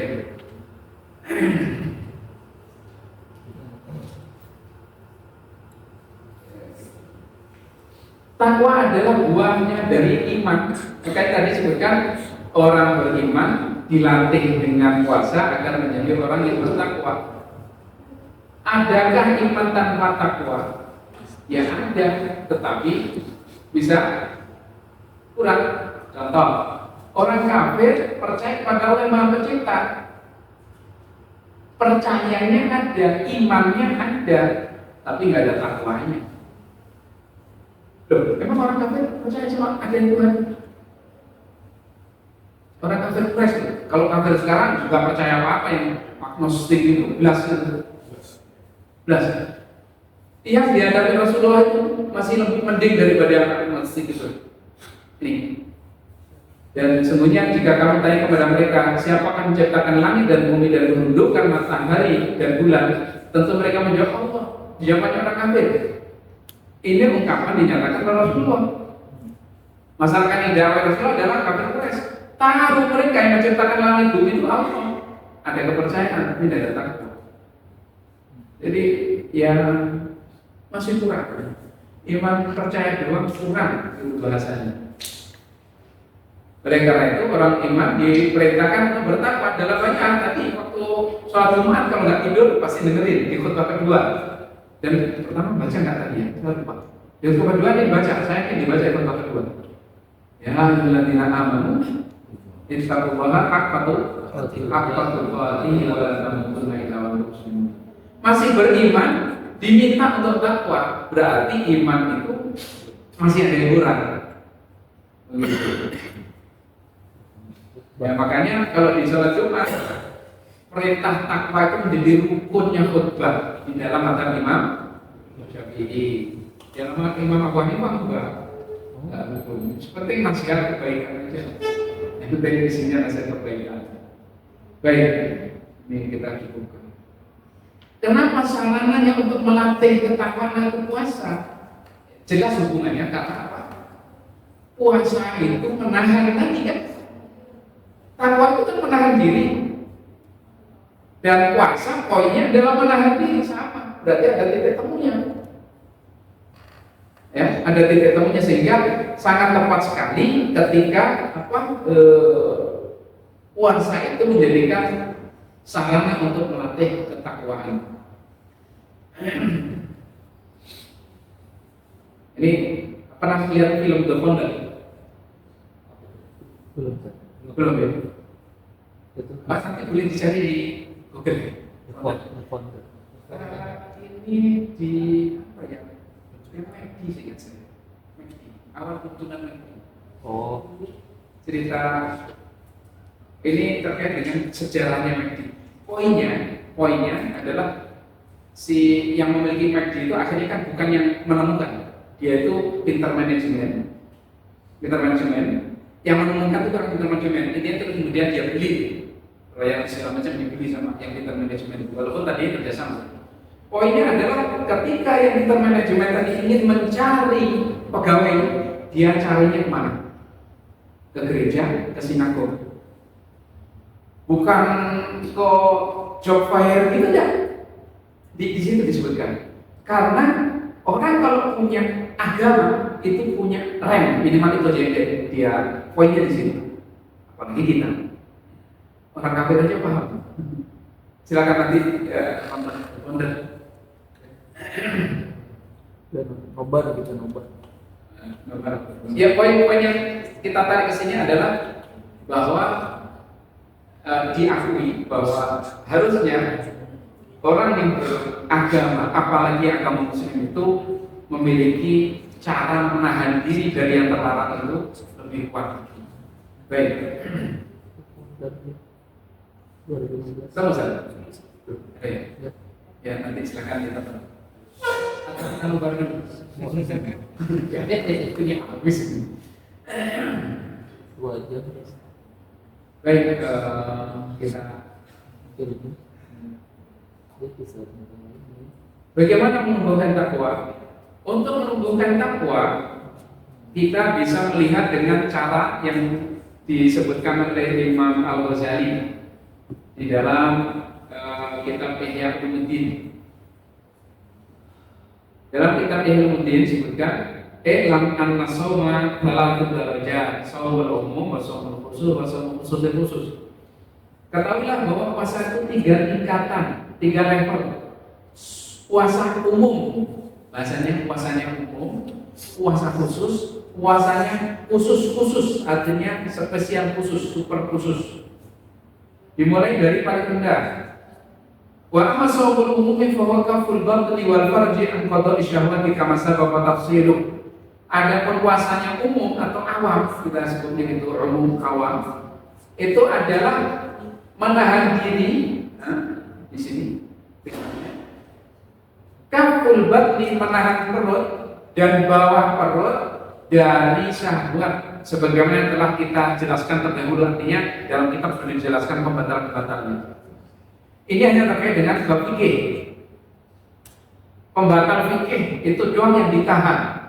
Takwa adalah buahnya dari iman. Maka tadi sebutkan orang beriman dilatih dengan puasa agar menjadi orang yang bertakwa. Adakah iman tanpa takwa? Ya ada, tetapi bisa kurang. Contoh, orang kafir percaya pada Allah yang Maha Pencipta. Percayanya ada, imannya ada, tapi nggak ada takwanya. Loh, emang orang kafir percaya sama ada yang Tuhan? Orang kafir fresh, kalau kafir sekarang juga percaya apa yang agnostik itu, belas. Yang dihadapi Rasulullah itu masih lebih mending daripada yang agnostik itu. Ini. Dan sesungguhnya jika kamu tanya kepada mereka, siapa akan menciptakan langit dan bumi dan menundukkan matahari dan bulan, tentu mereka menjawab Allah. Jawabannya orang kafir. Ini ungkapan dinyatakan oleh Rasulullah. Masyarakat yang dakwah Rasulullah adalah kafir Quraisy. Tahu mereka yang menciptakan langit bumi itu Allah. Ada kepercayaan, tapi tidak ada takwa. Jadi ya masih kurang. Iman percaya doang kurang itu bahasanya. Oleh karena itu orang iman diperintahkan untuk bertakwa dalam banyak. Tadi waktu sholat Jumat kalau nggak tidur pasti dengerin di khutbah kedua. Dan pertama baca nggak tadi ya? Saya lupa. Di khutbah kedua ini baca, saya yakin dibaca di khutbah kedua. Ya alladzina amanu ittaqullaha haqqa tuqatih wa la tamutunna illa wa antum muslimun. Masih beriman diminta untuk takwa, berarti iman itu masih ada yang kurang. Ya makanya kalau di sholat Jumat perintah takwa itu menjadi rukunnya khutbah di dalam mata Imam Syafi'i. Yang nama Imam Abu Hanifah enggak rukun. Seperti nasihat kebaikan aja. Itu definisinya nasihat kebaikan. Baik, ini kita cukupkan. Kenapa sarananya untuk melatih ketakwaan itu puasa? Jelas hubungannya karena apa? puasa itu menahan tadi kan. Takwa itu kan menahan diri. Dan puasa poinnya adalah menahan diri sama. Berarti ada titik temunya. Ya, ada titik temunya sehingga sangat tepat sekali ketika puasa itu menjadikan sarana untuk melatih ketakwaan. Ini pernah lihat film The Founder? Belum ya? Itu Nanti boleh dicari di Google. Ini di apa ya? McD sih kan saya. McD. Awal tuntunan McD. Oh, Cerita ini terkait dengan sejarahnya McD. Poinnya adalah si yang memiliki McD itu akhirnya kan bukan yang menemukan, dia itu pintar manajemen. Yang menemukan itu orang pintar manajemen. Dia terus kemudian dia beli layanan segala macam dibeli sama yang pintar manajemen itu. Walaupun tadi kerjasama. Poinnya adalah ketika yang pintar manajemen tadi ingin mencari pegawai, dia carinya kemana? Ke gereja, ke sinagog. Bukan ke job fair gitu ya. Di situ disebutkan. Karena orang kalau punya agama itu punya rem minimal itu aja dia poinnya di sini. Apalagi kita orang kafir aja paham. Silakan nanti konten. nobar gitu nobar. Ya poin-poin yang kita tarik ke sini adalah bahwa diakui bahwa harusnya orang yang beragama, apalagi agama Muslim itu memiliki cara menahan diri dari yang terlarang itu lebih kuat. Baik. 2016. Sama saja. Ya nanti silakan kita. Kalau baru punya habis. 2 jam. Baik, kita. Bagaimana menumbuhkan takwa? Untuk menumbuhkan takwa, kita bisa melihat dengan cara yang disebutkan oleh Imam Al-Ghazali di dalam kitab Ihya Ulumuddin. Dalam kitab Ihya Ulumuddin disebutkan lam anna shauma thalathu darajat, shaumul umum wa shaumul khusus wa shaumul khusus. Ketahuilah bahwa puasa itu 3 tingkatan, 3 level. Puasa umum, bahasanya puasanya umum, puasa khusus, puasanya khusus, artinya spesial khusus, super khusus. Dimulai dari paling rendah. Wa amma shaumul umumi fa huwa kaful batni wal farji an qada'i syahwati kama sabaqa tafsiluh. Adapun puasanya umum atau awam, kita sebutnya itu umum awam, itu adalah menahan diri. Di sini kaful batni, menahan perut dan bawah perut dari syahwat, sebagaimana yang telah kita jelaskan terdahulu. Artinya dalam kitab sudah dijelaskan pembatal-pembatalnya. Ini hanya terkait dengan bab fikih. Pembatal fikih itu doang yang ditahan.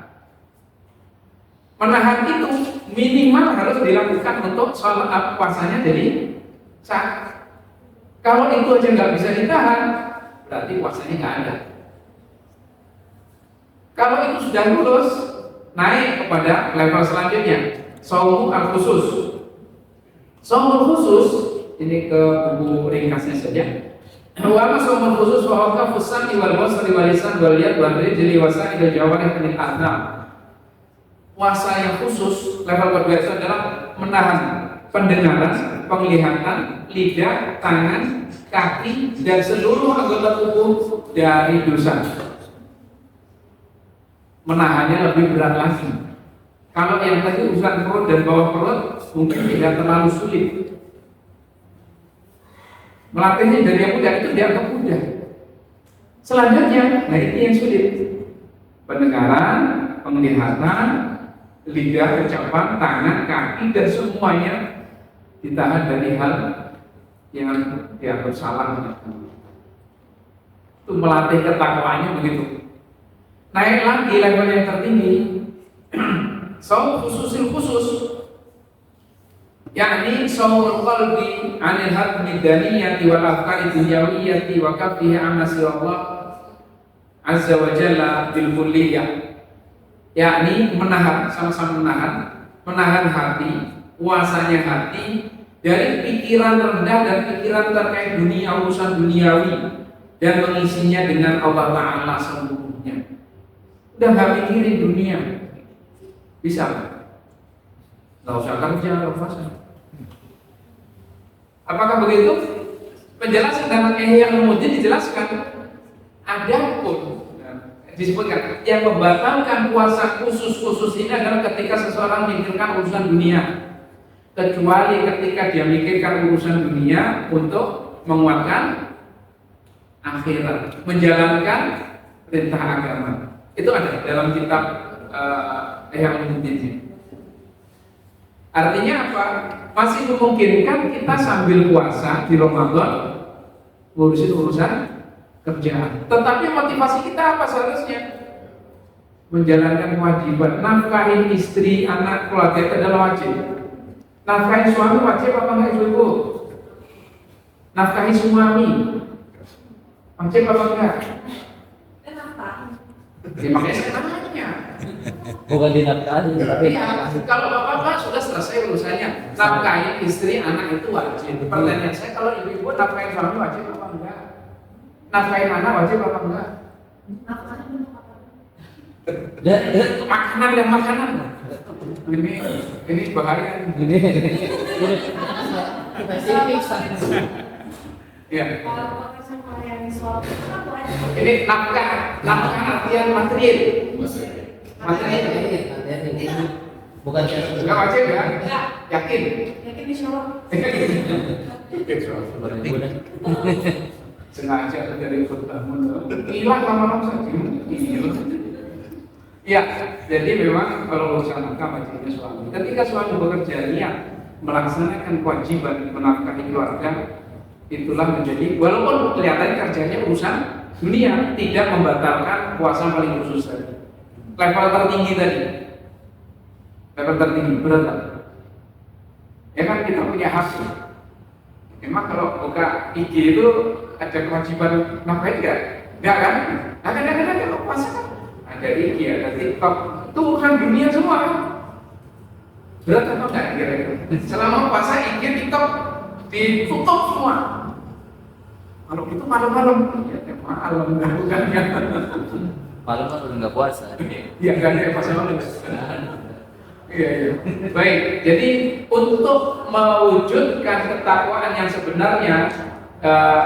Menahan itu minimal harus dilakukan untuk sholat puasanya jadi sah. Kalau itu aja nggak bisa ditahan, berarti puasanya nggak ada. Kalau itu sudah lulus, naik kepada level selanjutnya, shaum al-khusus. Shaum al-khusus ini ke buku ringkasnya saja. Wa shaum al-khusus wa huwa fusani wal basri wal lisan wal yad wal rijli wa sa'idul jawarih min al-adham. Puasa yang khusus level kedua itu adalah menahan pendengaran, penglihatan, lidah, tangan, kaki, dan seluruh anggota tubuh dari dosa. Menahannya lebih berat lagi. Kalau yang tadi urusan perut dan bawah perut mungkin tidak terlalu sulit. Melatihnya dari yang mudah itu dianggap mudah. Selanjutnya, nah ini yang sulit. Pendengaran, penglihatan, lidah, ucapan, tangan, kaki, dan semuanya ditahan dari hal yang dianggap salah. Itu melatih ketakwaannya begitu. Naik lagi level yang tertinggi, saum khususil khusus, yakni saumul qalbi 'anil hadmi daniyati wal afkari dunyawiyati wa kafihi amma Allah azza wa jalla bil kulliyah, yakni menahan, sama-sama menahan hati, kuasanya hati dari pikiran rendah dan pikiran terkait dunia, urusan duniawi, dan mengisinya dengan Allah Ta'ala seluruhnya. Udah gak mikirin dunia, bisa nggak usah kerja, nggak usah. Apakah begitu? Penjelasan dalam Ihya Ulumuddin dijelaskan, adapun disebutkan yang membatalkan puasa khusus ini adalah ketika seseorang memikirkan urusan dunia, kecuali ketika dia memikirkan urusan dunia untuk menguatkan akhirat, menjalankan perintah agama. Itu ada dalam kitab Ihya Ulumuddin. Artinya apa? Masih memungkinkan kita sambil puasa di Ramadan ngurusin urusan kerjaan. Tetapi motivasi kita apa seharusnya? Menjalankan kewajiban, nafkahi istri, anak, keluarga itu adalah wajib. Nafkahi suami wajib apa enggak ibu-ibu? Nafkahi suami wajib apa enggak? Ya, makanya saya tanya. Bukan dinafkahi, tapi Ya, kalau bapak-bapak sudah selesai urusannya, nafkahi istri, anak itu wajib. Pertanyaan saya, kalau ibu-ibu nafkahi suami wajib apa enggak? Nafkahi anak wajib apa enggak? Makanan dan makanan. Ini bahaya. Gini. Ya. Ini nafkah artian material. Bukan Enggak wajib ya? Yakin? Yakin insya Allah. Sengaja dari khutbahmu hilang lama-lama saja. Ya, jadi memang kalau urusan nafkah wajibnya suami. Ketika suami bekerja niat melaksanakan kewajiban menafkahi keluarga, itulah menjadi, walaupun kelihatannya kerjanya urusan dunia, tidak membatalkan puasa paling khusus tadi. Level tertinggi tadi, level tertinggi berapa? Ya kan kita punya hak. Memang kalau buka IG itu ada kewajiban nafkahi enggak? Enggak kan? Nah kadang-kadang kalau puasa kan ada IG, ada TikTok, itu urusan dunia semua kan? Berat atau enggak kira-kira? Selama puasa IG, TikTok ditutup semua. Kalau itu malam-malam, ya malam bukan ya. malam kan udah nggak puasa. Iya nggak ada puasa malam. Iya. Baik, jadi untuk mewujudkan ketakwaan yang sebenarnya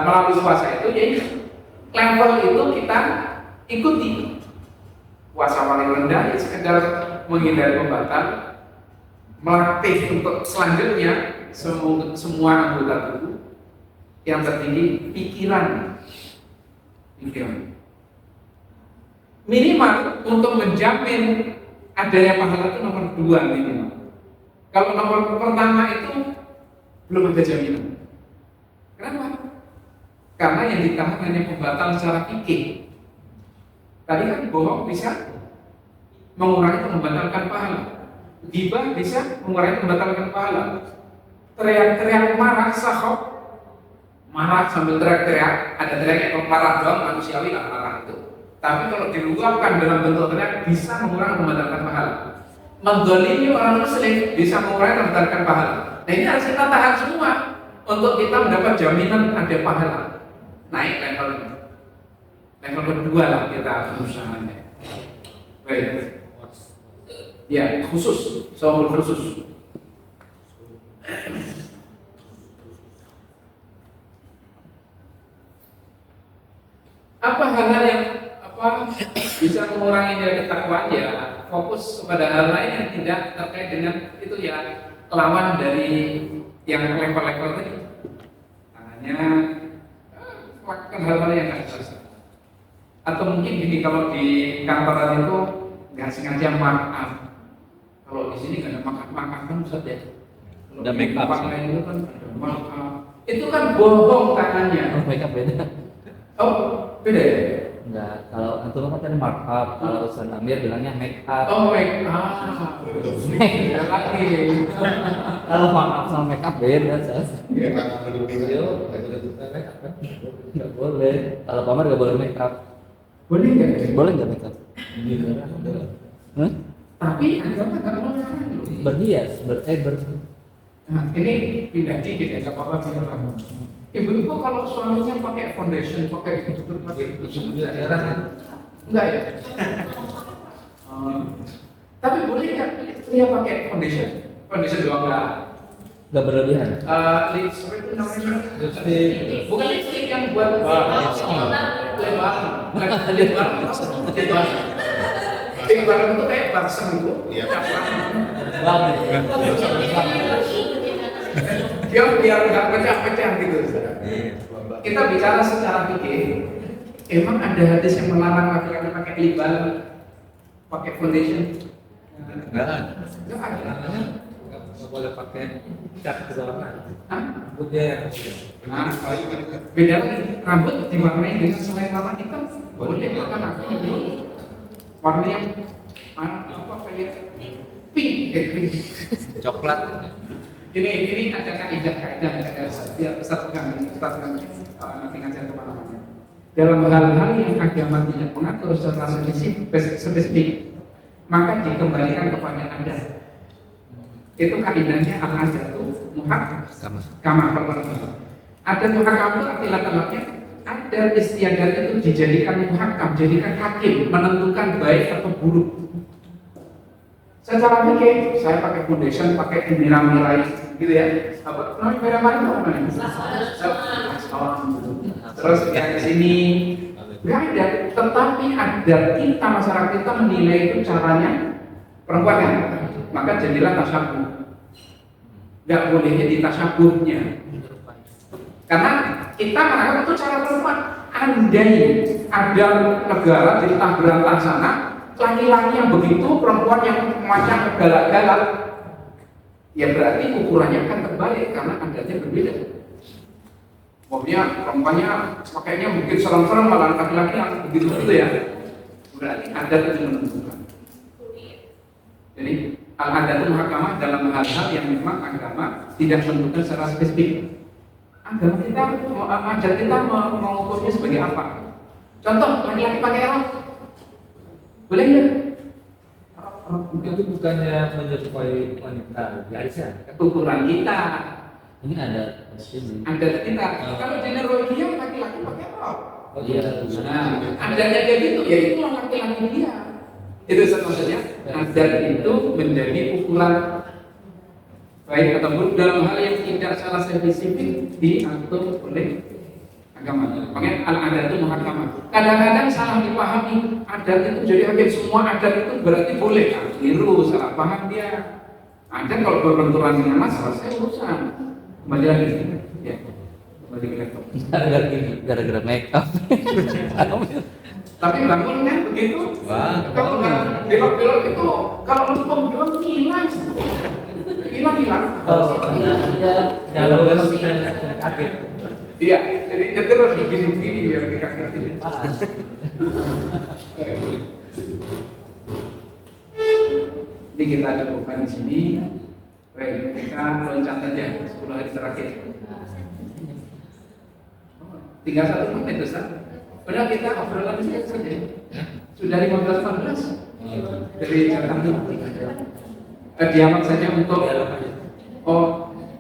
melalui puasa itu, jadi level itu kita ikuti. Puasa paling rendah ya sekedar menghindari pembatal, melatih untuk selanjutnya semua anggota tubuh. Yang tertinggi pikiran. Minimal untuk menjamin adanya pahala itu nomor 2 minimal. Kalau nomor pertama itu belum ada jaminan. Kenapa? Karena yang ditahan hanya pembatal secara fikih. Tadi kan bohong bisa mengurangi atau membatalkan pahala. Ghibah bisa mengurangi atau membatalkan pahala. Teriak-teriak marah, sahok, marah sambil teriak-teriak, ada teriak yang marah doang manusiawi lah marah itu. Tapi kalau diluapkan dalam bentuk teriak bisa mengurangi membatalkan pahala. Mendzalimi orang muslim bisa mengurangi membatalkan pahala. Nah ini harus kita tahan semua untuk kita mendapat jaminan ada pahala. Naik levelnya. Level kedua lah kita usahanya. Baik. Ya khusus, soal khusus. Apa hal-hal yang bisa mengurangi nilai ketakwaan? Ya fokus kepada hal lain yang tidak terkait dengan itu, ya lawan dari yang level-level tadi. Tangannya lakukan hal-hal yang nggak jelas. Atau mungkin gini, kalau di kantoran itu nggak sengaja maaf. Kalau di sini nggak ada makan kan Ustaz ya. Udah make up sih. Lain itu kan ada maaf. Itu kan bohong tangannya. Oh, make up beda. Oh, beda ya? Enggak, kalau antum kan tadi markup, kalau Ustaz Amir bilangnya make up. Oh, make up. Beda lagi. Kalau markup sama make up beda, Ustaz. Enak berlebihan. Yo, nggak boleh. Kalau pamer nggak boleh make up. Boleh nggak? Boleh nggak make up? Hah? Tapi agama nggak mau larang loh. Berhias, Nah, ini pindah dikit ya, nggak apa-apa pindah kamu. Ibu-ibu kalau suaminya pakai foundation, pakai pakai enggak ya? Tapi boleh nggak dia pakai foundation? Foundation doang nggak berlebihan. Lipstick itu namanya Lipstick. bukan lipstick yang buat lebar itu kayak barsem itu. Iya. Dia biar nggak pecah-pecah gitu. Iya. Kita bicara secara fikih, emang ada hadis yang melarang laki-laki pakai libal, pakai foundation? Enggak ada. Nggak ada. Nggak boleh pakai cat kedalamnya. Hah? Rambutnya yang Nah, beda lagi. Rambut diwarnai dengan selain warna hitam, boleh bahkan aku warna yang apa kayak pink, Coklat. Ini ada kaidah ada setiap Ustaz kan nanti ngajar kemana-mana. Dalam hal-hal yang agama tidak mengatur secara spesifik, maka dikembalikan kepada adat. Itu kaidahnya al-adat itu muhakama. Adat muhakam itu arti latar-latarnya adat istiadat itu dijadikan muhakam, jadikan hakim menentukan baik atau buruk. Secara fikih, saya pakai foundation, pakai mirai gitu ya. Apa? Namanya mirai itu apa namanya? Terus yang di sini nggak ada, tetapi ada kita masyarakat kita menilai itu caranya perempuan kan, maka jadilah tasyabuh. Nggak boleh jadi tasyabuhnya, karena kita menganggap itu cara perempuan. Andai ada negara di Tangerang sana, laki-laki yang begitu, perempuan yang macam galak-galak, ya berarti ukurannya akan terbalik karena adatnya berbeda. Pokoknya perempuannya pakainya mungkin serem-serem, malah laki-laki yang begitu-begitu ya. Berarti adat itu menentukan. Jadi al-adat itu muhakamah dalam hal-hal yang memang agama tidak menentukan secara spesifik. Agama kita, adat kita mengukurnya sebagai apa? Contoh, laki-laki pakai rok, boleh nggak? itu bukannya menyerupai wanita biasa. Ukuran kita, Ini ada ini. adat kita. Kalau di Norwegia laki-laki pakai rok. Oh iya. Nah, adatnya kayak gitu, ya itu laki-laki dia. Itu maksudnya, adat itu menjadi ukuran baik atau buruk dalam hal yang tidak secara spesifik diatur oleh agama. Makanya al-adat itu muhakamah. Kadang-kadang salah dipahami, adat itu jadi hakim, semua adat itu berarti boleh. Keliru, salah paham dia. Adat kalau berbenturan dengan mas, selesai urusan. Kembali lagi, ya. Kembali ke laptop. Gara-gara make up. Tapi bangun kan begitu. Wah. Kalau nggak belok-belok itu, kalau lempeng doang hilang. Hilang. Kalau dalam kita kaget. Iya, jadi nyetir harus begini-begini biar kita ngerti. Ini kita cukupkan di sini. Baik, kita loncat aja 10 hari terakhir. Tinggal 1 menit, Ustaz. Padahal kita obrolan ini saja. Sudah 15-14. Dari catatan dialog saja untuk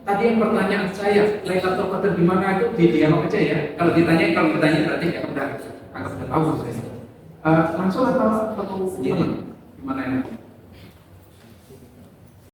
tadi yang pertanyaan saya, Lailatul Qadar di mana itu di dialog aja ya. Kalau ditanya berarti anggap udah tahu saya. Langsung atau gimana? Gimana ini?